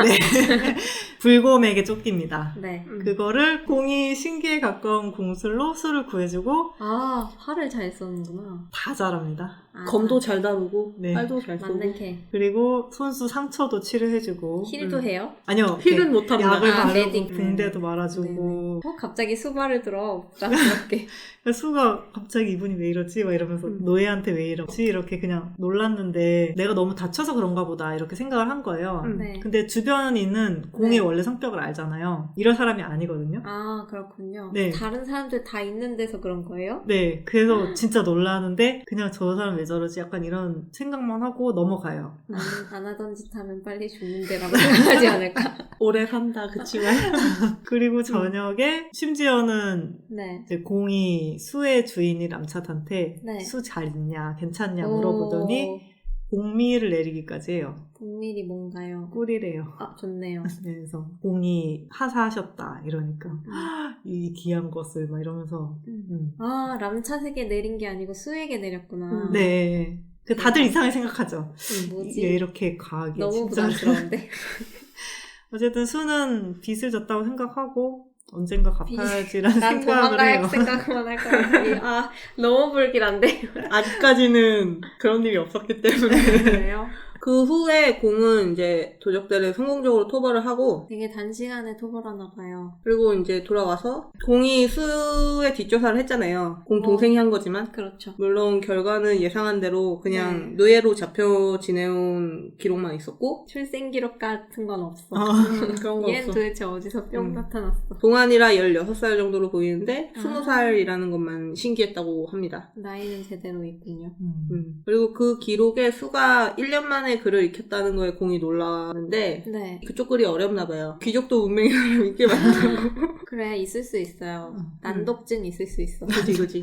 네. 불곰에게 쫓깁니다. 네. 그거를 공이 신기에 가까운 공술로 수를 구해주고 아, 활을 잘 쏘는구나. 다 잘합니다. 아, 검도 잘 다루고 네. 활도 잘 쏘고 맞는 캐. 그리고 손수 상처도 치료해주고 힐도 해요? 아니요. 힐은 못합니다. 약을 아, 바르고 메딕. 붕대도 말아주고 갑자기 수발을 들어. 부담스럽게. 수가 갑자기 이분이 왜 이러지? 막 이러면서 노예한테 왜 이러지? 이렇게 그냥 놀랐는데 내가 너무 다쳐서 그런가 보다 이렇게 생각을 한 거예요. 네. 근데 주변에 있는 공의 네. 원래 성격을 알잖아요. 이런 사람이 아니거든요. 아, 그렇군요. 네. 다른 사람들 다 있는 데서 그런 거예요? 네, 그래서 진짜 놀라는데 그냥 저 사람 왜 저러지? 약간 이런 생각만 하고 넘어가요. 나는 안 하던 짓 하면 빨리 죽는데라고 생각하지 않을까? 오래 산다 그치만 그리고 저녁에 심지어는 네. 이제 공이 수의 주인이 람찻한테 네. 수 잘 있냐, 괜찮냐 물어보더니 공미를 내리기까지 해요. 동밀이 뭔가요? 꿀이래요. 아, 좋네요. 그래서 공이 하사하셨다 이러니까 이 귀한 것을 막 이러면서 아, 람차에게 내린 게 아니고 수에게 내렸구나. 네. 그 다들 이상하게 생각하죠. 뭐지? 얘 이렇게 과하게 너무 진짜로. 부담스러운데. 어쨌든 수는 빚을 졌다고 생각하고 언젠가 갚아야지라는 난 생각을 도망갈 해요. 생각만 할 것 같아. 아, 너무 불길한데? 아직까지는 그런 일이 없었기 때문에 그래요? 그 후에 공은 이제 도적들을 성공적으로 토벌을 하고 되게 단시간에 토벌하나 봐요. 그리고 이제 돌아와서 공이 수의 뒷조사를 했잖아요. 공 동생이 한 거지만 그렇죠. 물론 결과는 예상한 대로 그냥 네. 노예로 잡혀 지내온 기록만 있었고 출생 기록 같은 건 없어. 그런 거 얘는 없어. 도대체 어디서 뿅 나타났어? 동안이라 16살 정도로 보이는데 아. 20살이라는 것만 신기했다고 합니다. 나이는 제대로 있군요. 그리고 그 기록에 수가 1년 만에 글을 익혔다는 거에 공이 놀랐는데 네. 그쪽 글이 어렵나 봐요. 귀족도 운명의 사람 있게 만들고 그래, 있을 수 있어요. 난독증 있을 수 있어. 그지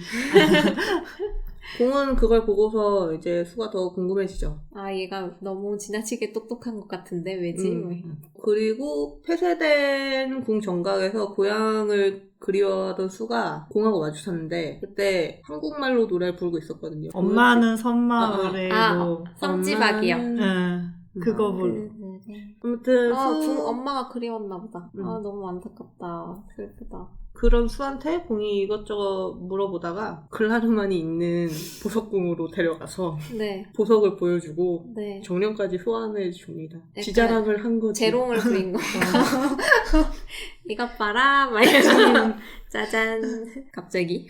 공은 그걸 보고서 이제 수가 더 궁금해지죠. 아, 얘가 너무 지나치게 똑똑한 것 같은데, 왜지? 그리고 폐쇄된 궁 정각에서 고향을 그리워하던 수가 공하고 마주쳤는데 그때 한국말로 노래를 부르고 있었거든요. 엄마는 섬마을에도 섬지박이요. 엄마는 그거 아무튼 엄마가 그리웠나 보다. 음. 아, 너무 안타깝다. 슬프다. 그런 수한테 공이 이것저것 물어보다가 글 하루만이 있는 보석궁으로 데려가서 네. 보석을 보여주고 네. 정령까지 소환해 줍니다. 약간 지자랑을 한 거지. 재롱을 부린 거. 이것 봐라, 막 이러면서 짜잔. 갑자기.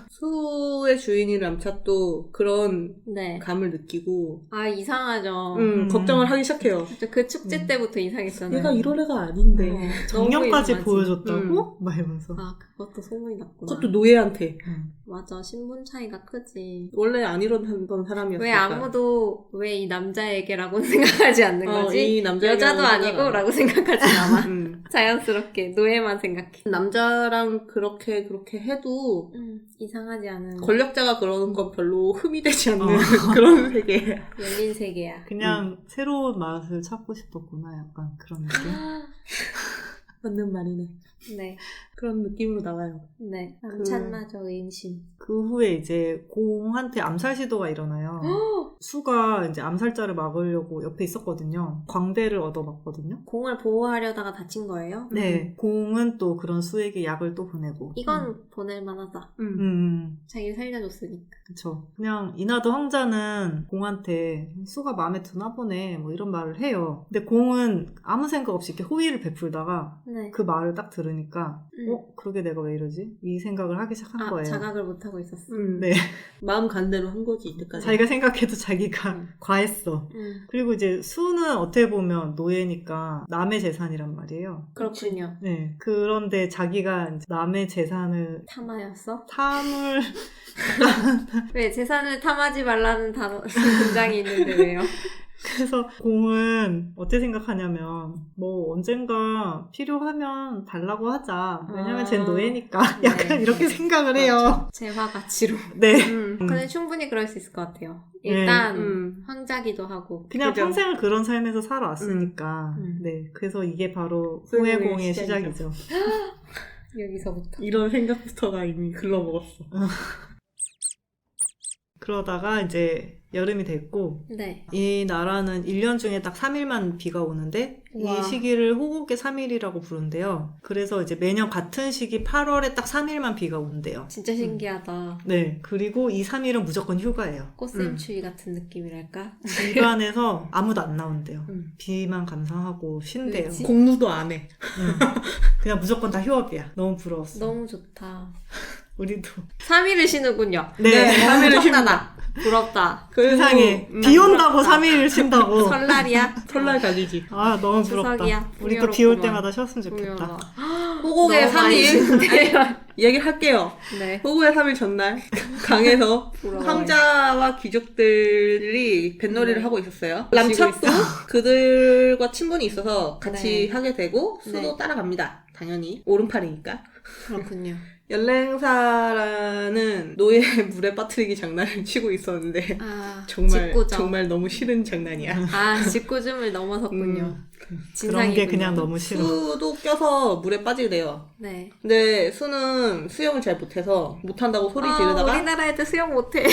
수의 주인인 람찻도 그런 네. 감을 느끼고 아, 이상하죠. 걱정을 하기 시작해요. 그 축제 때부터 이상했잖아요. 얘가 이럴 애가 아닌데. 정령까지 너무 보여줬다고? 막 이러면서. 아, 그것도 소문이 났구나. 그것도 노예한테. 맞아, 신분 차이가 크지. 원래 안 이러던 사람이었으니까. 왜 아무도 왜 이 남자에게라고는 생각하지 않는 거지? 이 남자에게라고 여자도 아니고 라고 생각하지 않아. 자연스럽게 노예만 생각해. 남자랑 그렇게 해도 이상하지 않은 권력자가 그러는 건 별로 흠이 되지 않는 그런 세계. 열린 세계야. 그냥 새로운 맛을 찾고 싶었구나. 약간 그런 느낌. 맞는 말이네. 네. 그런 느낌으로 나와요. 네. 남찬마저 의심. 그 후에 이제 공한테 암살 시도가 일어나요. 수가 이제 암살자를 막으려고 옆에 있었거든요. 광대를 얻어맞거든요. 공을 보호하려다가 다친 거예요? 네. 공은 또 그런 수에게 약을 또 보내고. 이건 보낼 만하다. 자기를 살려줬으니까. 그쵸. 그냥 이나드 황자는 공한테 수가 마음에 드나 보네 뭐 이런 말을 해요. 근데 공은 아무 생각 없이 이렇게 호의를 베풀다가 네. 그 말을 딱 들으니까 그러게 내가 왜 이러지? 이 생각을 하기 시작한 거예요. 자각을 못하고 있었어. 네. 마음 간 대로 한 거지 이때까지. 자기가 생각해도 자기가 과했어. 그리고 이제 수는 어떻게 보면 노예니까 남의 재산이란 말이에요. 그렇군요. 네. 그런데 자기가 이제 남의 재산을 탐하였어? 탐을 왜 재산을 탐하지 말라는 문장이 있는데 왜요? 그래서 공은 어떻게 생각하냐면 뭐 언젠가 필요하면 달라고 하자. 왜냐면 쟨 노예니까. 약간 네. 이렇게 생각을 해요. 재화 가치로. 네. 근데 충분히 그럴 수 있을 것 같아요. 일단 황자기도 하고. 그냥 그죠. 평생을 그런 삶에서 살아왔으니까. 네. 그래서 이게 바로 후회 공의 시작이죠. 여기서부터. 이런 생각부터가 이미 글러먹었어. 그러다가 이제 여름이 됐고 네. 이 나라는 1년 중에 딱 3일만 비가 오는데 우와. 이 시기를 호국의 3일이라고 부른대요. 그래서 이제 매년 같은 시기 8월에 딱 3일만 비가 온대요. 진짜 신기하다. 네. 그리고 이 3일은 무조건 휴가예요. 꽃샘추위 같은 느낌이랄까? 집안에서 아무도 안 나온대요. 음. 비만 감상하고 쉰대요. 왜지? 공무도 안 해. 그냥 무조건 다 휴업이야. 너무 부러웠어. 너무 좋다. 우리도 3일을 쉬는군요. 네. 3일을 신나다. 부럽다. 세상에 비 온다고 3일 쉰다고. 설날이야? 설날 각이지. 아 너무 부럽다. 추석이야. 우리도 비 올 풍요롭구만. 때마다 쉬었으면 좋겠다. 풍요로워. 호국의 너무 많이 3일. 쉬는데요. 얘기할게요. 네. 호국의 3일 전날 강에서 부러워요. 황자와 귀족들이 뱃놀이를 네. 하고 있었어요. 보시고 람찹도 그들과 친분이 있어서 같이 네. 하게 되고 수도 네. 따라갑니다. 당연히 오른팔이니까. 그렇군요. 연랭사라는 노예 물에 빠뜨리기 장난을 치고 있었는데 아, 정말 직구죠. 정말 너무 싫은 장난이야. 아, 직구즘을 넘어섰군요. 그런 게 진상이군요. 그냥 너무 싫어. 수도 껴서 물에 빠지게 돼요. 네. 근데 수는 수영을 잘 못해서 못한다고 소리 아, 지르다가 우리나라 애들 수영 못해.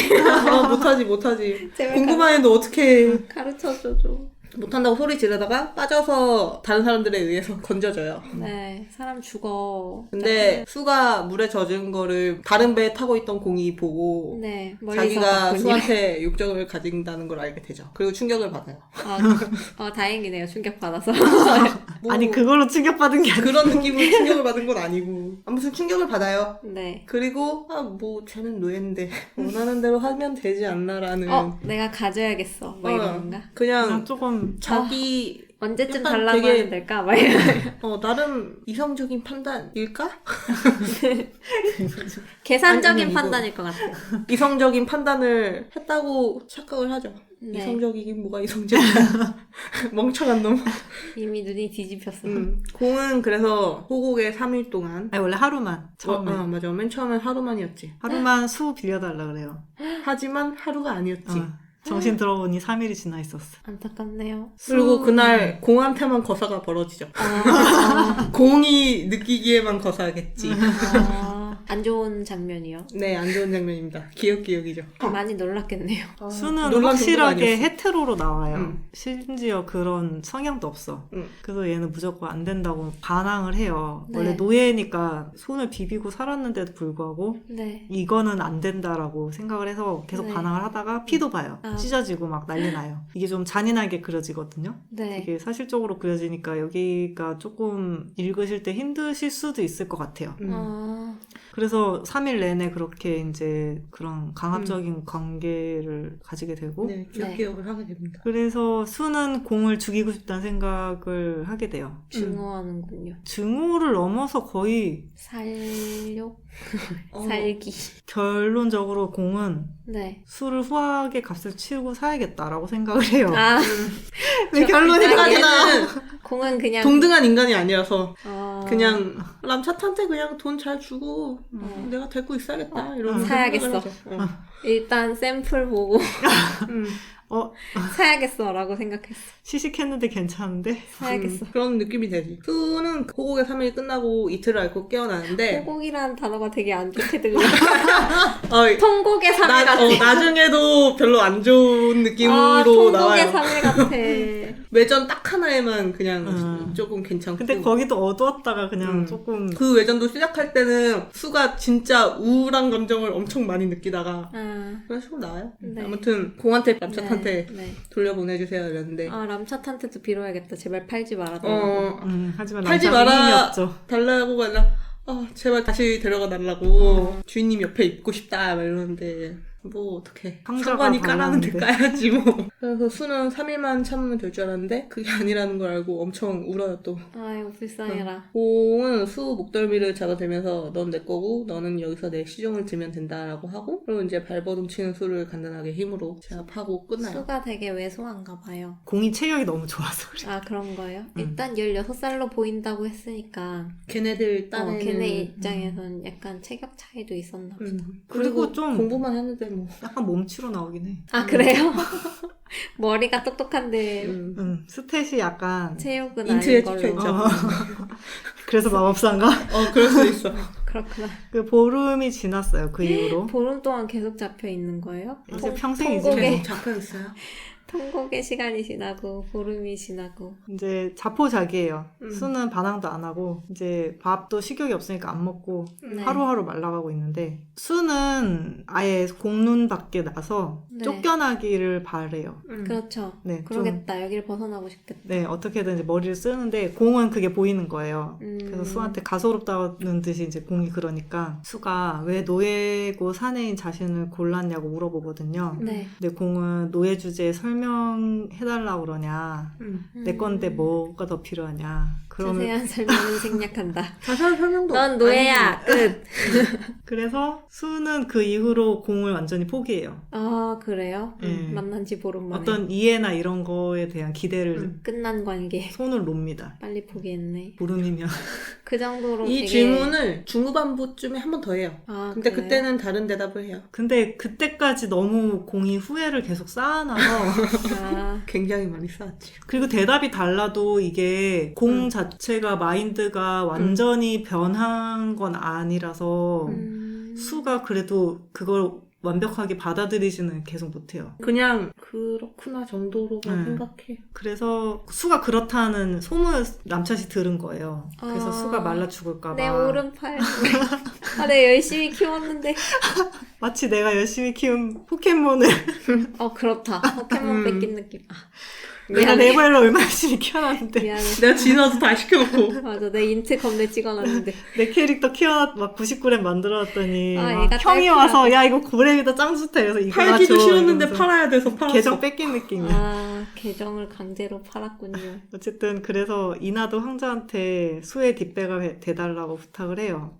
못하지. 제발 공부만 해도 어떻게 가르쳐줘줘. 못한다고 소리 지르다가 빠져서 다른 사람들에 의해서 건져져요. 네, 사람 죽어. 근데 수가 물에 젖은 거를 다른 배에 타고 있던 공이 보고 네, 멀리서 자기가 봤군요. 수한테 욕정을 가진다는 걸 알게 되죠. 그리고 충격을 받아요. 다행이네요. 충격 받아서. 뭐 아니 그걸로 충격받은 게 아니라 그런 느낌으로 충격을 받은 건 아니고 아무튼 충격을 받아요. 네. 그리고 뭐 쟤는 노예인데 원하는 대로 하면 되지 않나라는 내가 가져야겠어. 뭐 이런 건가? 그냥 조금 자기 언제쯤 약간 달라고 되게- 하면 될까? 막 이런. 나름 이성적인 판단일까? 계산적인 아니, 판단일 것 같아요. 이성적인 판단을 했다고 착각을 하죠. 네. 이성적이긴 뭐가 이성적이야. 멍청한 놈. 이미 눈이 뒤집혔어. 공은 그래서 호국에 3일 동안 아니 원래 하루만 처음에 맞아. 맨 처음엔 하루만이었지. 하루만 수 빌려달라 그래요. 하지만 하루가 아니었지. 정신 들어보니 3일이 지나 있었어. 안타깝네요. 그리고 그날 공한테만 거사가 벌어지죠. 공이 느끼기에만 거사겠지. 안 좋은 장면이요. 네, 안 좋은 장면입니다. 기억이죠. 많이 놀랐겠네요. 수는 놀란 정도가 확실하게 아니었어. 헤테로로 나와요. 음. 심지어 그런 성향도 없어. 음. 그래서 얘는 무조건 안 된다고 반항을 해요. 네. 원래 노예니까 손을 비비고 살았는데도 불구하고 네. 이거는 안 된다라고 생각을 해서 계속 네. 반항을 하다가 피도 봐요. 아. 찢어지고 막 난리 나요. 이게 좀 잔인하게 그려지거든요. 네. 이게 사실적으로 그려지니까 여기가 조금 읽으실 때 힘드실 수도 있을 것 같아요. 그래서 3일 내내 그렇게 이제 그런 강압적인 관계를 가지게 되고 네, 네. 기억을 하게 됩니다. 그래서 수는 공을 죽이고 싶다는 생각을 하게 돼요. 증오하는군요. 증오를 넘어서 거의 살욕? 어. 살기. 결론적으로 공은 네. 수를 후하게 값을 치르고 사야겠다라고 생각을 해요. 아, 왜 결론이 얘는 가지나? 공은 그냥 동등한 인간이 아니라서 그냥 그냥 람차탄테 그냥 돈 잘 주고 내가 데리고 있어야겠다 이런 사야겠어. 생각을 하죠. 일단 샘플 보고 음. 사야겠어라고 생각했어. 시식했는데 괜찮은데? 사야겠어. 그런 느낌이 되지. 수는 호국의 3일이 끝나고 이틀을 앓고 깨어나는데 통곡이라는 단어가 되게 안 좋게 들려. 통곡의 3일 같아. 나중에도 별로 안 좋은 느낌으로 통곡의 나와요. 3일 같아. 외전 딱 하나에만 그냥 조금 괜찮고. 근데 거기도 어두웠다가 그냥 조금 그 외전도 시작할 때는 수가 진짜 우울한 감정을 엄청 많이 느끼다가 그런 식으로 나와요. 네. 아무튼 공한테 람차탄테 네. 돌려보내주세요 이랬는데 람차탄테도 빌어야겠다. 제발 팔지 말아달라고. 하지만 팔지 남자는 힘이 마라 없죠. 달라고가 아니라 제발 다시 데려가 달라고 주인님 옆에 있고 싶다 막 이러는데 뭐 어떡해 상자가 상관이 까라는 데 달랐는데. 까야지 뭐. 그래서 수는 3일만 참으면 될 줄 알았는데 그게 아니라는 걸 알고 엄청 울어요 또. 아이고 불쌍해라. 공은 수 목덜미를 잡아대면서 넌 내 거고 너는 여기서 내 시종을 들면 된다라고 하고 그리고 이제 발버둥 치는 수를 간단하게 힘으로 제압하고 끝나요. 수가 되게 왜소한가 봐요. 공이 체격이 너무 좋아서 그래. 아 그런 거예요? 일단 16살로 보인다고 했으니까 걔네들 딴에는 걔네 입장에선 약간 체격 차이도 있었나 보다. 그리고 좀 공부만 했는데 뭐 약간 몸치로 나오긴 해. 아 그래요? 머리가 똑똑한데 스탯이 약간 체육은 인트에 아닌 걸로. 찍혀있죠. 그래서 마법사인가? 그럴 수도 있어. 그렇구나. 그 보름이 지났어요. 그 이후로. 보름 동안 계속 잡혀 있는 거예요? 이제 평생이지. 통곡에- 계속 잡혀있어요. 통곡의 시간이 지나고 보름이 지나고. 이제 자포자기예요. 음. 수는 반항도 안 하고 이제 밥도 식욕이 없으니까 안 먹고 네. 하루하루 말라가고 있는데 수는 아예 공눈 밖에 나서 네. 쫓겨나기를 바래요. 그렇죠. 네, 좀, 그러겠다. 여기를 벗어나고 싶겠다. 네, 어떻게든 이제 머리를 쓰는데 공은 그게 보이는 거예요. 그래서 수한테 가소롭다는 듯이 이제 공이 그러니까 수가 왜 노예고 사내인 자신을 골랐냐고 물어보거든요. 네. 근데 공은 노예 주제에 설명해달라고 그러냐. 내 건데 뭐가 더 필요하냐. 그러면 자세한 설명은 생략한다. 자세한 설명도 넌 노예야. 끝. 그래서 수는 그 이후로 공을 완전히 포기해요. 아 그래요? 네. 만난 지 보름 만에. 어떤 이해나 이런 거에 대한 기대를 끝난 관계. 손을 놓습니다. 빨리 포기했네. 보름이면. 그 정도로 이 되게... 질문을 중후반부쯤에 한 번 더 해요. 아, 근데 그래요? 그때는 다른 대답을 해요. 근데 그때까지 너무 공이 후회를 계속 쌓아놔서 아, 굉장히 많이 쌓았지. 그리고 대답이 달라도 이게 공 자체가 마인드가 완전히 변한 건 아니라서 수가 그래도 그걸 완벽하게 받아들이지는 계속 못해요. 그냥 그렇구나 정도로만 생각해. 그래서 수가 그렇다는 소문을 남탓이 들은 거예요. 그래서 아, 수가 말라 죽을까 봐. 내 오른팔. 아, 내가 열심히 키웠는데. 마치 내가 열심히 키운 포켓몬을 그렇다. 포켓몬 뺏긴 느낌. 아, 내가 미안해. 레벨로 얼마나 열심히 키워놨는데 미안해. 내가 지나서 다 시켜놓고. 맞아, 내 인트 겁내 찍어놨는데. 내 캐릭터 키워놨 막 99렘 만들어놨더니 아, 막 얘가 형이 딸피라고. 와서 야 이거 고렙이다 짱 좋다 이래서 이거 팔기도 줘 싫었는데 이러면서 팔아야 돼서 팔았어. 계정 뺏긴 느낌이야. 아, 계정을 강제로 팔았군요. 어쨌든 그래서 이나도 황제한테 수의 뒷배가 돼달라고 부탁을 해요.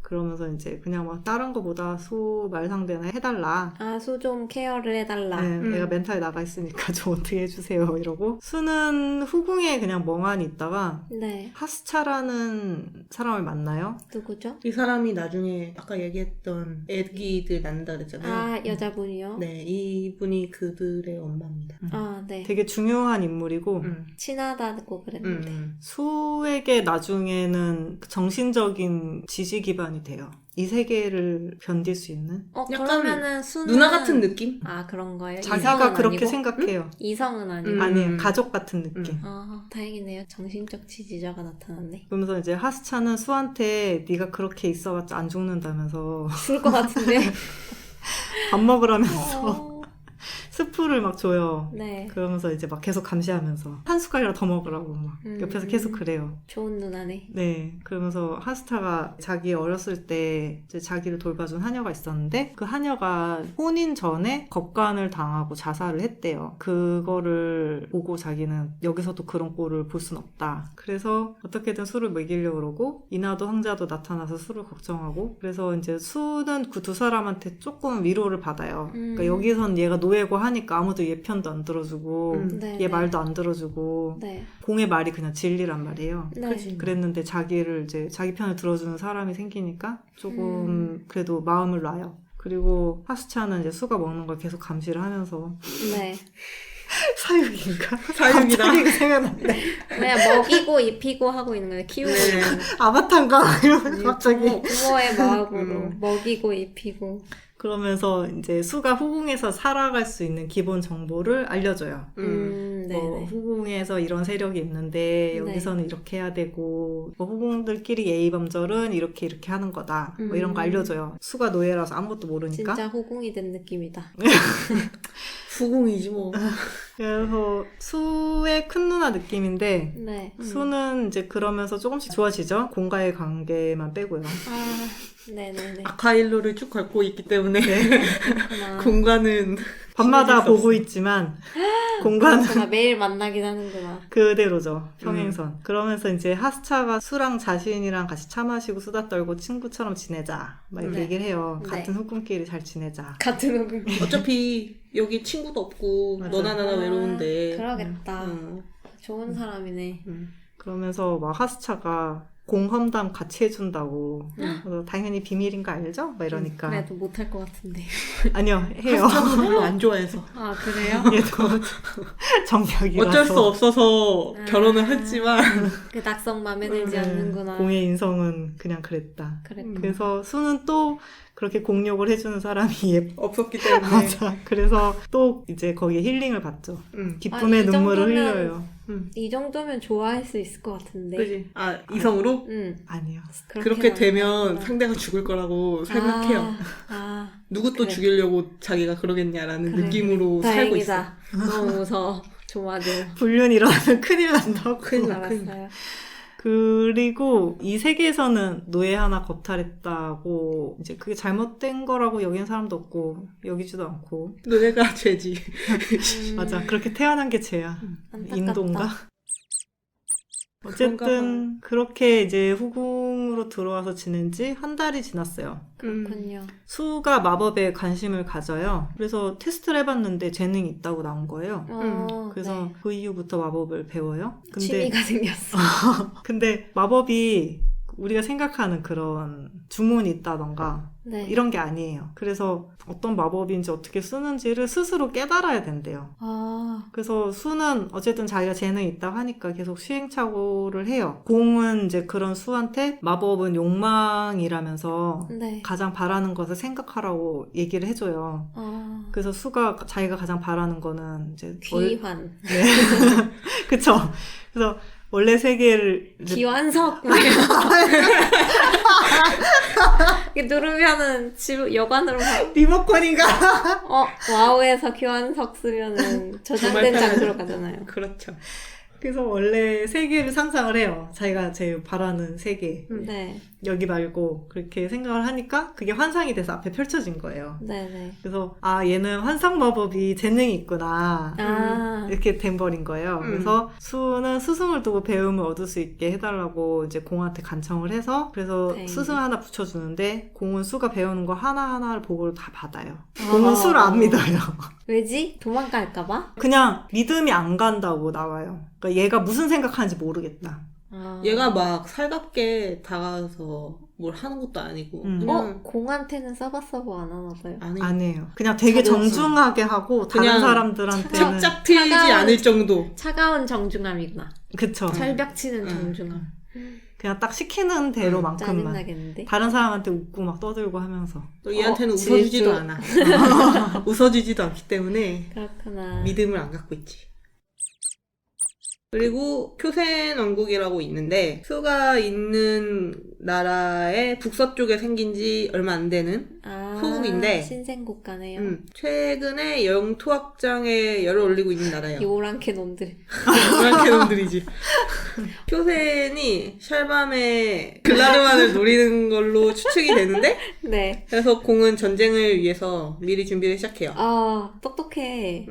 그러면서 이제 그냥 막 다른 거보다 수 말 상대나 해달라. 아, 수 좀 케어를 해달라. 네, 내가 멘탈에 나가 있으니까 좀 어떻게 해주세요 이러고 수는 후궁에 그냥 멍하니 있다가 네. 하스차라는 사람을 만나요. 누구죠? 이 사람이 나중에 아까 얘기했던 애기들 낳는다 그랬잖아요. 아, 여자분이요? 네, 이분이 그들의 엄마입니다. 아, 네. 되게 중요한 인물이고 친하다고 그랬는데. 수에게 나중에는 정신적인 지지 기반이 돼요. 이 세계를 견딜 수 있는 약간 그러면은 수는 누나 같은 느낌? 아, 그런 거예요? 자기가 이성은 그렇게 아니고? 생각해요. 이성은 아니고. 아니에요. 가족 같은 느낌. 아, 다행이네요. 정신적 지지자가 나타났네. 그러면서 이제 하스차는 수한테 네가 그렇게 있어봤자 안 죽는다면서 죽을 것 같은데. 밥 먹으라면서 어, 스프를 막 줘요. 네. 그러면서 이제 막 계속 감시하면서 한 숟갈이라도 더 먹으라고 막 옆에서 계속 그래요. 좋은 누나네. 네, 그러면서 하스타가 자기 어렸을 때 이제 자기를 돌봐준 하녀가 있었는데 그 하녀가 혼인 전에 겁간을 당하고 자살을 했대요. 그거를 보고 자기는 여기서도 그런 꼴을 볼 순 없다. 그래서 어떻게든 수를 먹이려고 그러고 이나도 황자도 나타나서 수를 걱정하고 그래서 이제 수는 그 두 사람한테 조금 위로를 받아요. 그러니까 여기선 얘가 노예고 하니까 아무도 얘 편도 안 들어주고 네, 얘 네. 말도 안 들어주고 네. 공의 말이 그냥 진리란 말이에요. 네. 그치. 그랬는데 자기를 이제 자기 편을 들어주는 사람이 생기니까 조금 그래도 마음을 놔요. 그리고 하스차는 이제 수가 먹는 걸 계속 감시를 하면서 네. 사육인가? 사육이다. 갑자기 그 생각났네. 그냥 먹이고 입히고 하고 있는 거예요. 키우고 네. 있는 거예요. 아바타인가? 이러면서 갑자기 부모의 마음으로 먹이고 입히고. 그러면서 이제 수가 후궁에서 살아갈 수 있는 기본 정보를 알려줘요. 뭐 네네. 후궁에서 이런 세력이 있는데 여기서는 이렇게 해야 되고 뭐 후궁들끼리 예의범절은 이렇게 하는 거다. 뭐 이런 거 알려줘요. 수가 노예라서 아무것도 모르니까. 진짜 호궁이 된 느낌이다. 후궁이지 뭐. 그래서 수의 큰 누나 느낌인데 네. 수는 이제 그러면서 조금씩 좋아지죠. 공과의 관계만 빼고요. 아, 네네네. 아카일로를 쭉 밟고 있기 때문에 그렇구나. 공간은 밤마다 신경 보고 있지만 공간은 그렇구나. 매일 만나긴 하는구나. 그대로죠. 평행선. 그러면서 이제 하스차가 수랑 자신이랑 같이 차 마시고 수다 떨고 친구처럼 지내자. 막 이렇게 네. 얘기를 해요. 네. 같은 후궁끼리 잘 지내자. 같은 호궁. 어차피 여기 친구도 없고 맞아. 너나 나나 외로운데. 그러겠다. 음. 좋은 사람이네. 그러면서 막 하스차가 공 험담 같이 해준다고. 그래서 당연히 비밀인 거 알죠? 막 이러니까. 그래도 못할 것 같은데. 아니요, 해요. 저도 별로 안 좋아해서. 아, 그래요? 얘도 정략이라서. 어쩔 수 없어서 결혼을 했지만 그 낙성 맘에 들지 않는구나. 공의 인성은 그냥 그랬다. 그랬구나. 그래서 수는 또 그렇게 공욕을 해주는 사람이 없었기 때문에. 맞아. 그래서 또 이제 거기에 힐링을 받죠. 기쁨의 이 눈물을 정도면- 흘려요. 이 정도면 좋아할 수 있을 것 같은데. 그지? 아, 이성으로? 응. 아니요. 그렇게 되면 만나는구나. 상대가 죽을 거라고 생각해요. 아, 누구 또 그래. 죽이려고 자기가 그러겠냐라는 그래. 느낌으로 살고 있어. 다행이다. 너무 무서워. 조마조. 불륜 일어나면 큰일 난다고. 큰일 나, 큰일 나. 알았어요. 그리고 이 세계에서는 노예 하나 겁탈했다고 이제 그게 잘못된 거라고 여기는 사람도 없고 여기지도 않고 노예가 죄지. 맞아. 그렇게 태어난 게 죄야. 안타깝다. 인도인가? 어쨌든 그렇게 이제 후궁으로 들어와서 지낸 지 한 달이 지났어요. 그렇군요. 수가 마법에 관심을 가져요. 그래서 테스트를 해봤는데 재능이 있다고 나온 거예요. 그래서 네. 그 이후부터 마법을 배워요. 근데 취미가 생겼어. 근데 마법이 우리가 생각하는 그런 주문이 있다던가 네. 이런 게 아니에요. 그래서 어떤 마법인지 어떻게 쓰는지를 스스로 깨달아야 된대요. 아, 그래서 수는 어쨌든 자기가 재능이 있다고 하니까 계속 시행착오를 해요. 공은 이제 그런 수한테 마법은 욕망이라면서 네. 가장 바라는 것을 생각하라고 얘기를 해줘요. 아, 그래서 수가 자기가 가장 바라는 거는 이제 귀환. 네. 그쵸. 그래서 원래 세계를 기완석. 이렇게 누르면은 집 여관으로 가. 리모컨인가? 와우에서 기완석 쓰면은 저장된 정말 장소로 가잖아요. 그렇죠. 그래서 원래 세계를 상상을 해요. 자기가 제일 바라는 세계. 네, 여기 말고 그렇게 생각을 하니까 그게 환상이 돼서 앞에 펼쳐진 거예요. 네, 네. 그래서 아 얘는 환상 마법이 재능이 있구나 아, 이렇게 돼버린 거예요. 그래서 수는 스승을 두고 배움을 얻을 수 있게 해달라고 이제 공한테 간청을 해서 그래서 다행이네. 스승 하나 붙여주는데 공은 수가 배우는 거 하나하나를 보고를 다 받아요. 공은 수를 안 믿어요. 왜지? 도망갈까봐? 그냥 믿음이 안 간다고 나와요. 그러니까 얘가 무슨 생각하는지 모르겠다. 아. 얘가 막 살갑게 다가와서 뭘 하는 것도 아니고 그냥 공한테는 서버서버 안 하나 봐요. 안 해. 안 해요. 그냥 되게 자존심. 정중하게 하고 다른 그냥 사람들한테는 짝짝 트이지 차가운- 않을 정도. 차가운 정중함이구나. 그쵸. 철벽 치는 정중함. 그냥 딱 시키는 대로만큼만. 짜증나겠는데? 다른 사람한테 웃고 막 떠들고 하면서. 또 얘한테는 질투. 웃어주지도 않아. 웃어주지도 않기 때문에 그렇구나. 믿음을 안 갖고 있지. 그리고 쿄센 왕국이라고 있는데 수가 있는 나라의 북서쪽에 생긴 지 얼마 안 되는 아, 소국인데. 신생국가네요. 최근에 영토 확장에 열을 올리고 있는 나라예요. 요랑캐 놈들. 이렇게 놈들이지. 쿄센이 샬밤의 글라르만을 노리는 걸로 추측이 되는데 네. 그래서 공은 전쟁을 위해서 미리 준비를 시작해요. 아, 똑똑해.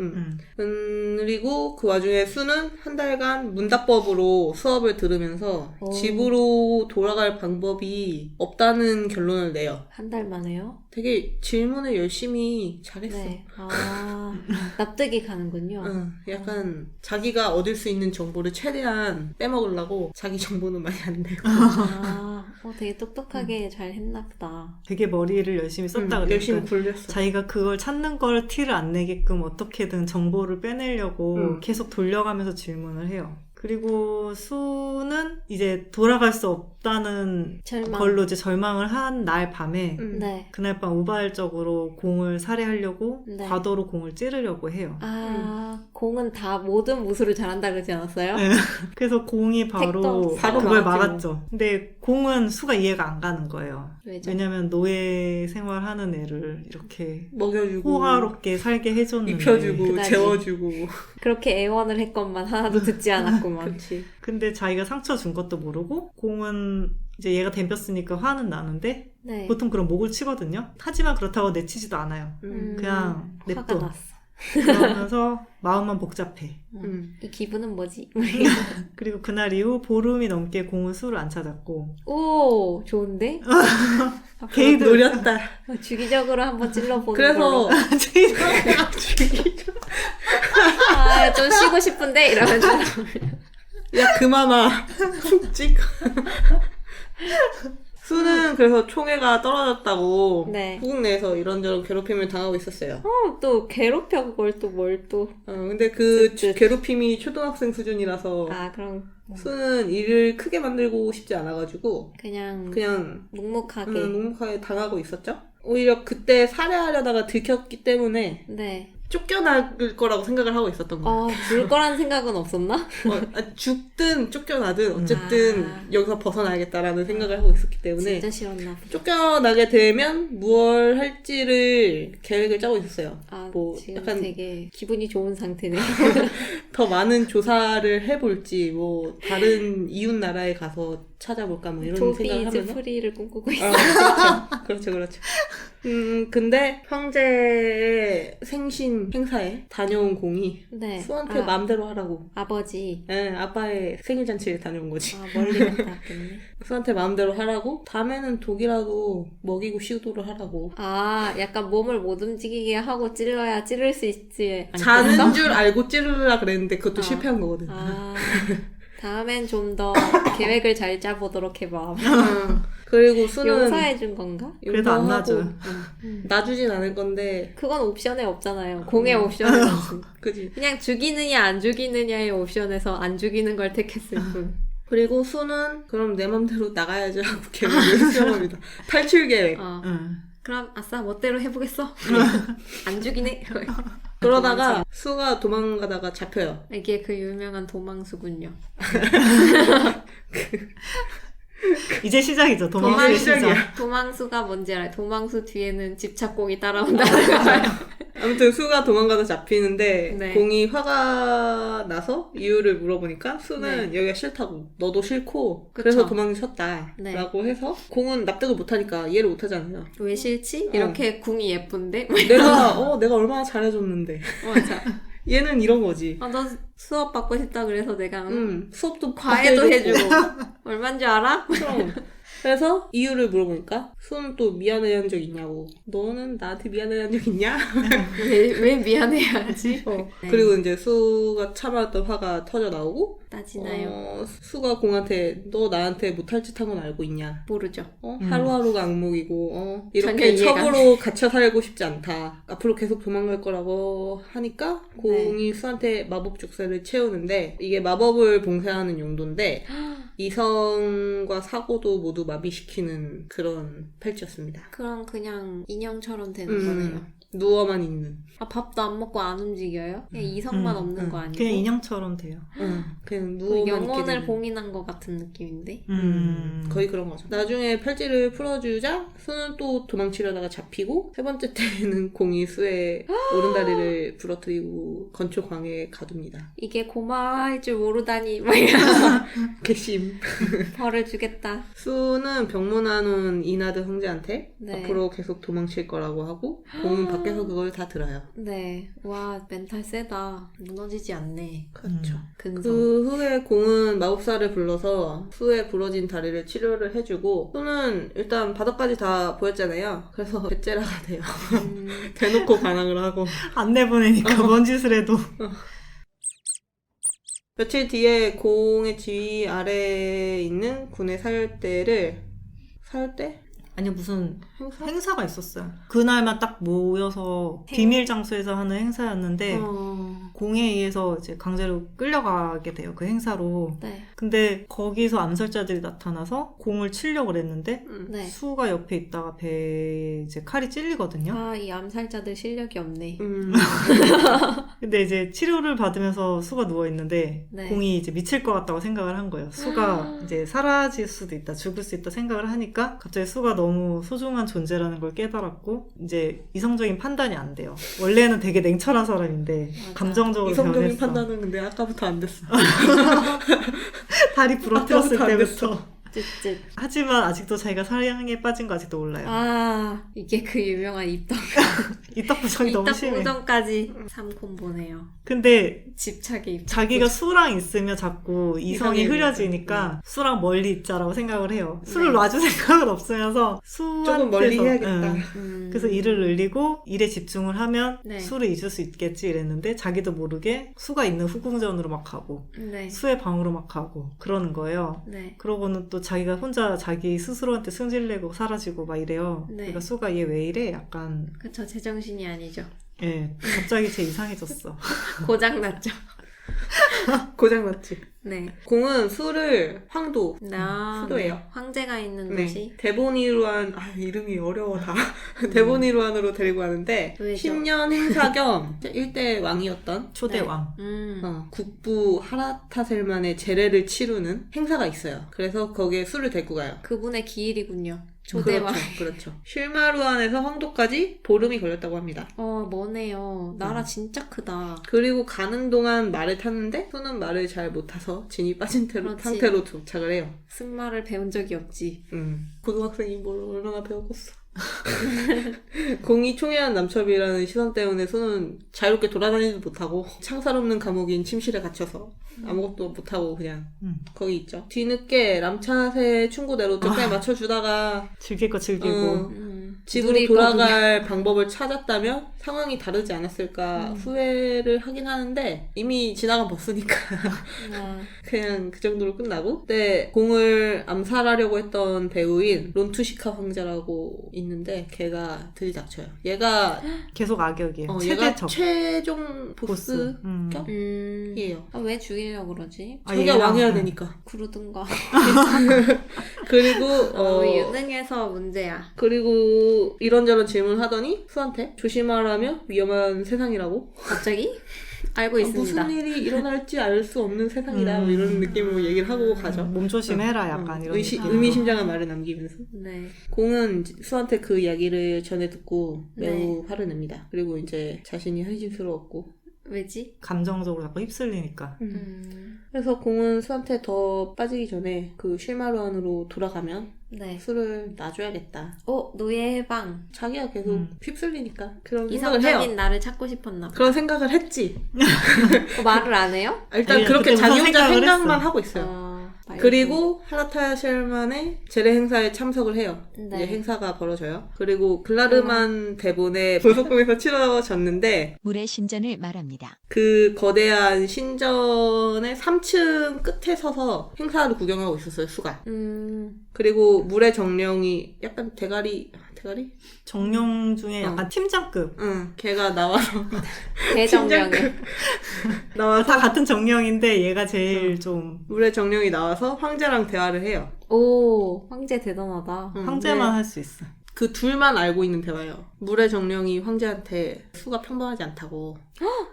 그리고 그 와중에 수는 한 달간 문답법으로 수업을 들으면서 오. 집으로 돌아갈 방법이 없다는 결론을 내요. 한 달 만에요? 되게 질문을 열심히 잘했어. 네. 아, 납득이 가는군요. 약간 자기가 얻을 수 있는 정보를 최대한 빼먹으려고 자기 정보는 많이 안 내고 아, 되게 똑똑하게 잘 했나 보다. 되게 머리를 열심히 썼다 그러니까 열심히 굴렸어. 자기가 그걸 찾는 걸 티를 안 내게끔 어떻게든 정보를 빼내려고 계속 돌려가면서 질문을 해요. 그리고 수는 이제 돌아갈 수 없다는 절망. 걸로 이제 절망을 한 날 밤에 네. 그날 밤 우발적으로 공을 살해하려고 네. 과도로 공을 찌르려고 해요. 아, 공은 다 모든 무술을 잘한다 그러지 않았어요? 네. 그래서 공이 바로 바로 그걸 막았지, 막았죠. 근데 공은 수가 이해가 안 가는 거예요. 왜죠? 왜냐면 노예 생활하는 애를 이렇게 먹여주고 호화롭게 살게 해줬는데 입혀주고 그다지. 재워주고 그렇게 애원을 했건만 하나도 듣지 않았구만. 그렇지. 근데 자기가 상처 준 것도 모르고 공은 이제 얘가 덤볐으니까 화는 나는데 네. 보통 그럼 목을 치거든요. 하지만 그렇다고 내치지도 않아요. 그냥 화가 냅둬. 났어. 그러면서 마음만 복잡해. 이 기분은 뭐지? 그리고 그날 이후 보름이 넘게 공은 수를 안 찾았고 오, 좋은데? 게이드 노렸다. 주기적으로 한번 찔러보는 그래서 걸로. 아, 좀 쉬고 싶은데? 이러면서. 야 그만 와. 푹 찍. 수는 그래서 총애가 떨어졌다고 네. 후국 내에서 이런저런 괴롭힘을 당하고 있었어요. 또 괴롭혀 그걸 또 뭘 또. 근데 그 쯧쯧. 괴롭힘이 초등학생 수준이라서 아, 그럼 수는 일을 크게 만들고 싶지 않아가지고 그냥 묵묵하게 묵묵하게. 당하고 있었죠. 오히려 그때 살해하려다가 들켰기 때문에 네. 쫓겨날 거라고 생각을 하고 있었던 거예요. 죽을 거란 생각은 없었나? 죽든 쫓겨나든 어쨌든 아. 여기서 벗어나야겠다라는 생각을 하고 있었기 때문에 진짜 싫었나 보다. 쫓겨나게 되면 무얼 할지를 계획을 짜고 있었어요. 아, 뭐 지금 약간 되게 기분이 좋은 상태네. 더 많은 조사를 해볼지 뭐 다른 이웃 나라에 가서 찾아볼까 뭐 이런 도비 생각을 이제 하면서 프리를 꿈꾸고 있어. 그렇죠. 근데 황제의 생신 행사에 다녀온 공이 네. 수한테 마음대로 하라고. 아버지. 아빠의 생일 잔치에 다녀온 거지. 멀리 갔다 왔겠네. 수한테 마음대로 하라고. 다음에는 독이라도 먹이고 시도를 하라고. 약간 몸을 못 움직이게 하고 찔러야 찌를 수 있지. 자는 줄 알고 찌르라 그랬는데 그것도 아. 실패한 거거든. 다음엔 좀 더 계획을 잘 짜보도록 해봐. 그리고 수는 용서해준 건가? 그래도 안 놔줘요. 놔주진 않을 건데. 그건 옵션에 없잖아요. 공의 옵션에 없음. 그지. 그냥 죽이느냐 안 죽이느냐의 옵션에서 안 죽이는 걸 택했을 뿐. 그리고 수는 그럼 내 맘대로 나가야지 하고 계획을 수정합니다. 탈출 계획. 응. 그럼 아싸 멋대로 해보겠어. 안 죽이네. 그러다가 수가 도망가다가 잡혀요. 이게 그 유명한 도망수군요. 이제 시작이죠. 도망의 시작. 도망수가 뭔지 알아요? 도망수 뒤에는 집착공이 따라온다는 거예요. 아무튼 수가 도망가다 잡히는데 네. 공이 화가 나서 이유를 물어보니까 수는 네. 여기가 싫다고 너도 싫고 그쵸. 그래서 도망쳤다 네. 라고 해서 공은 납득을 못하니까 이해를 못하잖아요. 왜 싫지? 이렇게 궁이 예쁜데? 내가 얼마나 잘해줬는데 맞아. 얘는 이런 거지. 너 수업 받고 싶다 그래서 내가 수업도 과외도 받게 해주고 얼마인 줄 알아? 그럼. 그래서 이유를 물어보니까 수는 또 미안해한 적 있냐고. 너는 나한테 미안해한 적 있냐? 왜 미안해야지? 네. 그리고 이제 수가 참아왔던 화가 터져 나오고 따지나요? 수가 공한테 너 나한테 못할 짓 한 건 알고 있냐? 모르죠. 하루하루가 악몽이고 전혀 이렇게 이해가 안 첩으로 갇혀 살고 싶지 않다. 앞으로 계속 도망갈 거라고 하니까 공이 수한테 마법 족쇄를 채우는데 이게 마법을 봉쇄하는 용도인데 이성과 사고도 모두 마비시키는 그런 팔찌였습니다. 그럼 그냥 인형처럼 되는 거네요. 누워만 있는. 밥도 안 먹고 안 움직여요? 그냥 이성만 없는 거 아니고? 그냥 인형처럼 돼요. 그냥 그 누워만 있게 영혼을 되는. 봉인한 것 같은 느낌인데? 거의 그런 거죠. 나중에 팔찌를 풀어주자 수는 또 도망치려다가 잡히고 세 번째 때에는 공이 수의 오른다리를 부러뜨리고 건초광에 가둡니다. 이게 고마워할 줄 모르다니 막 이러면서 괘씸. 벌을 주겠다. 수는 병문안 온 이나드 형제한테 네. 앞으로 계속 도망칠 거라고 하고 공은 밖에서 그걸 다 들어요. 네. 와 멘탈 세다. 무너지지 않네. 그렇죠. 근성. 그 후에 공은 마법사를 불러서 수의 부러진 다리를 치료를 해주고 수는 일단 바닥까지 다 보였잖아요. 그래서 배째라가 돼요. 대놓고 반항을 하고 안 내보내니까 뭔 짓을 해도. 며칠 뒤에 공의 지휘 아래에 있는 군의 사열대를 사열대? 아니 무슨 행사가 있었어요. 그날만 딱 모여서 비밀 장소에서 하는 행사였는데 공에 의해서 이제 강제로 끌려가게 돼요. 그 행사로. 네. 근데 거기서 암살자들이 나타나서 공을 치려고 그랬는데 네. 수가 옆에 있다가 배에 이제 칼이 찔리거든요. 이 암살자들 실력이 없네. 근데 이제 치료를 받으면서 수가 누워 있는데 네. 공이 이제 미칠 것 같다고 생각을 한 거예요. 수가 이제 사라질 수도 있다, 죽을 수 있다 생각을 하니까 갑자기 수가 너무 소중한 존재라는 걸 깨달았고 이제 이성적인 판단이 안 돼요. 원래는 되게 냉철한 사람인데 맞아. 감정적으로 이성적인 변했어. 판단은 근데 아까부터 안 됐어. 다리 부러뜨렸을 아까부터 안 때부터. 쯧쯧. 하지만 아직도 자기가 사랑에 빠진 거 아직도 몰라요. 이게 그 유명한 입덕. 이떡 부정이 너무 입덕 심해. 우정까지 3콤보네요. 근데 집착의 입덕. 자기가 수랑 있으면 자꾸 이성이 흐려지니까 수랑 멀리 있자라고 생각을 해요. 수를 놔줄 생각은 없으면서 수한테서 조금 멀리 해야겠다. 그래서 일을 늘리고 일에 집중을 하면 네. 수를 잊을 수 있겠지 이랬는데 자기도 모르게 수가 있는 후궁전으로 막 가고 네. 수의 방으로 막 가고 그러는 거예요. 네. 그러고는 또 자기가 혼자 자기 스스로한테 승질내고 사라지고 막 이래요. 네. 그러니까 수가 얘 왜 이래? 약간 그쵸, 제정신이 아니죠. 예, 갑자기 쟤 이상해졌어. 고장났죠. 고장났지. 네. 공은 수를 황도, 수도예요. 네. 황제가 있는 네. 도시. 데보니루안, 이름이 어려워 다. 데보니루안으로 데리고 가는데 왜죠? 10년 행사 겸 1대 왕이었던 초대왕. 국부 하라타셀만의 제례를 치르는 행사가 있어요. 그래서 거기에 수를 데리고 가요. 그분의 기일이군요. 초대왕. 그렇죠. 쉴마루안에서 황도까지 보름이 걸렸다고 합니다. 머네요. 나라 진짜 크다. 그리고 가는 동안 말을 탔는데 수는 말을 잘 못 타서 진이 빠진 그렇지. 상태로 도착을 해요. 승마를 배운 적이 없지. 고등학생이 뭘 얼마나 배웠겠어. 공이 총애한 남첩이라는 시선 때문에 수는 자유롭게 돌아다니지도 못하고 창살 없는 감옥인 침실에 갇혀서 아무것도 못하고 그냥 거기 있죠. 뒤늦게 람차세 충고대로 적당히 맞춰주다가 즐길 거 즐기고 집으로 누릴 돌아갈 방법을 찾았다면 상황이 다르지 않았을까 후회를 하긴 하는데 이미 지나간 버스니까 그냥 그 정도로 끝나고 그때 공을 암살하려고 했던 배우인 론투시카 황제라고 있는데 걔가 들이닥쳐요. 얘가 계속 악역이에요. 얘가 최대적 최종 보스 음. 격이에요. 왜 죽이려고 그러지? 자기가 왕해야 되니까. 그러든가. 그리고 유능해서 문제야. 그리고 이런저런 질문하더니 수한테 조심하라며 위험한 세상이라고. 갑자기? 알고 있습니다. 무슨 일이 일어날지 알 수 없는 세상이다. 뭐 이런 느낌으로 얘기를 하고 가죠. 몸 조심해라 약간 이런 느낌으로. 의미심장한 말을 남기면서. 네. 공은 수한테 그 이야기를 전해 듣고 매우 화를 냅니다. 그리고 이제 자신이 한심스러웠고 왜지? 감정적으로 자꾸 휩쓸리니까. 그래서 공은 수한테 더 빠지기 전에 그 쉴마루안으로 돌아가면 네. 수를 놔줘야겠다. 노예 해방. 자기가 계속 휩쓸리니까 그런 생각을 해요. 이성적인 나를 찾고 싶었나 봐. 그런 생각을 했지. 말을 안 해요? 일단 아니, 그렇게 그때부터 자기 혼자 생각을 생각만 했어. 하고 있어요. 말고. 그리고 하라타셀만의 제례 행사에 참석을 해요. 네. 이제 행사가 벌어져요. 그리고 글라르만 대본에 보석궁에서 치러졌는데 물의 신전을 말합니다. 그 거대한 신전의 3층 끝에 서서 행사를 구경하고 있었어요, 수가. 그리고 물의 정령이 약간 대가리? 정령 중에 약간 팀장급. 응, 걔가 나와서 대정령이. 나와서 다 같은 정령인데 얘가 제일 좀 물의 정령이 나와서 황제랑 대화를 해요. 오, 황제 대단하다. 황제만 할 수 있어. 그 둘만 알고 있는 대화예요. 물의 정령이 황제한테 수가 평범하지 않다고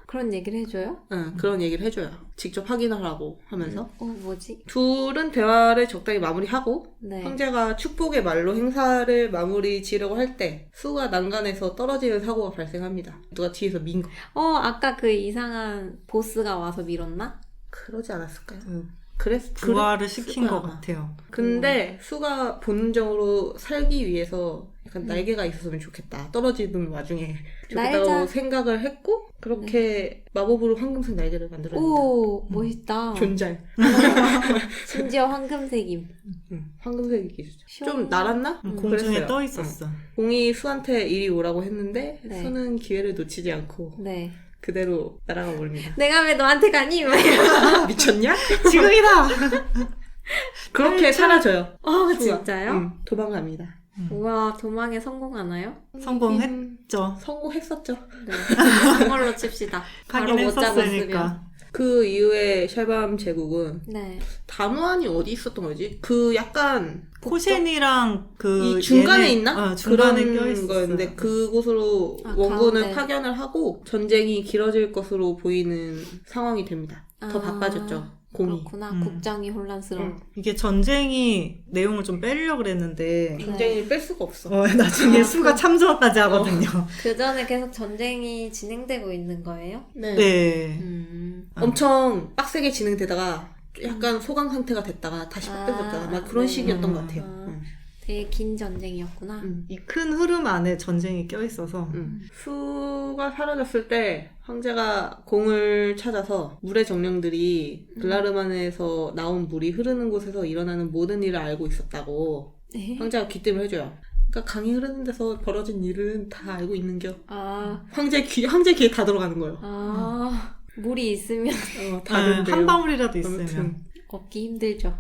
그런 얘기를 해줘요? 그런 얘기를 해줘요. 직접 확인하라고 하면서 뭐지? 둘은 대화를 적당히 마무리하고 네. 황제가 축복의 말로 행사를 마무리 지으려고 할 때 수가 난간에서 떨어지는 사고가 발생합니다. 누가 뒤에서 민 거. 아까 그 이상한 보스가 와서 밀었나? 그러지 않았을까요? 부활을 그랬을 시킨 거야, 것 아마. 같아요. 근데 수가 본능적으로 살기 위해서 약간 날개가 있었으면 좋겠다. 떨어지는 와중에 좋겠다고 날자. 생각을 했고 그렇게 마법으로 황금색 날개를 만들어냅니다. 오, 멋있다. 존잘. 심지어 황금색임. 황금색이 기수죠. 시원. 좀 날았나? 공중에 그랬어요. 떠 있었어. 공이 수한테 이리 오라고 했는데 네. 수는 기회를 놓치지 않고 네. 그대로 날아가 버립니다. 내가 왜 너한테 가니? 미쳤냐? 지금이다. 그렇게 사라져요. 수가. 진짜요? 도망갑니다. 우와, 도망에 성공하나요? 성공했죠. 성공했었죠. 네. 그걸로 칩시다. 바로 하긴 못 잡았으면. 했었으니까. 그 이후에 샬밤 제국은 네. 다무안이 어디 있었던 거지? 그 약간 코센이랑 그 이 중간에 얘네- 있나? 중간에 그런 껴있었어요. 거였는데 그곳으로 아, 원군을 가운데. 파견을 하고 전쟁이 길어질 것으로 보이는 상황이 됩니다. 더 바빠졌죠. 공이. 그렇구나. 음. 국장이 혼란스러워. 이게 전쟁이 내용을 좀 빼려고 그랬는데 전쟁이 뺄 수가 없어. 나중에 수가 참전까지 하거든요. 그 전에 계속 전쟁이 진행되고 있는 거예요? 네. 네. 엄청 빡세게 진행되다가 약간 소강 상태가 됐다가 다시 빡세졌다가 막 그런 네. 식이었던 것 같아요. 되게 긴 전쟁이었구나. 이 큰 흐름 안에 전쟁이 껴있어서 수가 사라졌을 때 황제가 공을 찾아서 물의 정령들이 글라르만에서 나온 물이 흐르는 곳에서 일어나는 모든 일을 알고 있었다고 네? 황제가 귀띔을 해줘요. 그러니까 강이 흐르는 데서 벌어진 일은 다 알고 있는겨. 아, 황제 귀에 다 들어가는 거예요. 물이 있으면 다른데요. 한 방울이라도 있으면 아무튼 걷기 힘들죠.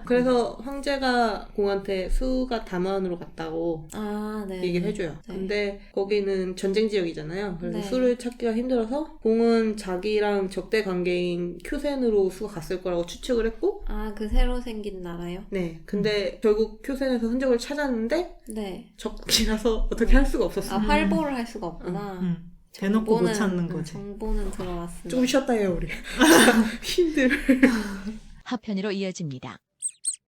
그래서 황제가 공한테 수가 담원으로 갔다고 아, 네. 얘기를 해줘요. 네. 근데 거기는 전쟁 지역이잖아요. 그래서 네. 수를 찾기가 힘들어서 공은 자기랑 적대 관계인 큐센으로 수가 갔을 거라고 추측을 했고 아, 그 새로 생긴 나라요? 네. 근데 결국 큐센에서 흔적을 찾았는데 네. 적이라서 어떻게 할 수가 없었어. 아, 활보를 할 수가 없구나. 대놓고 못 정보는- 찾는 거지. 정보는 들어왔습니다. 조금 쉬었다 해요, 우리. 힘들. 하편으로 이어집니다.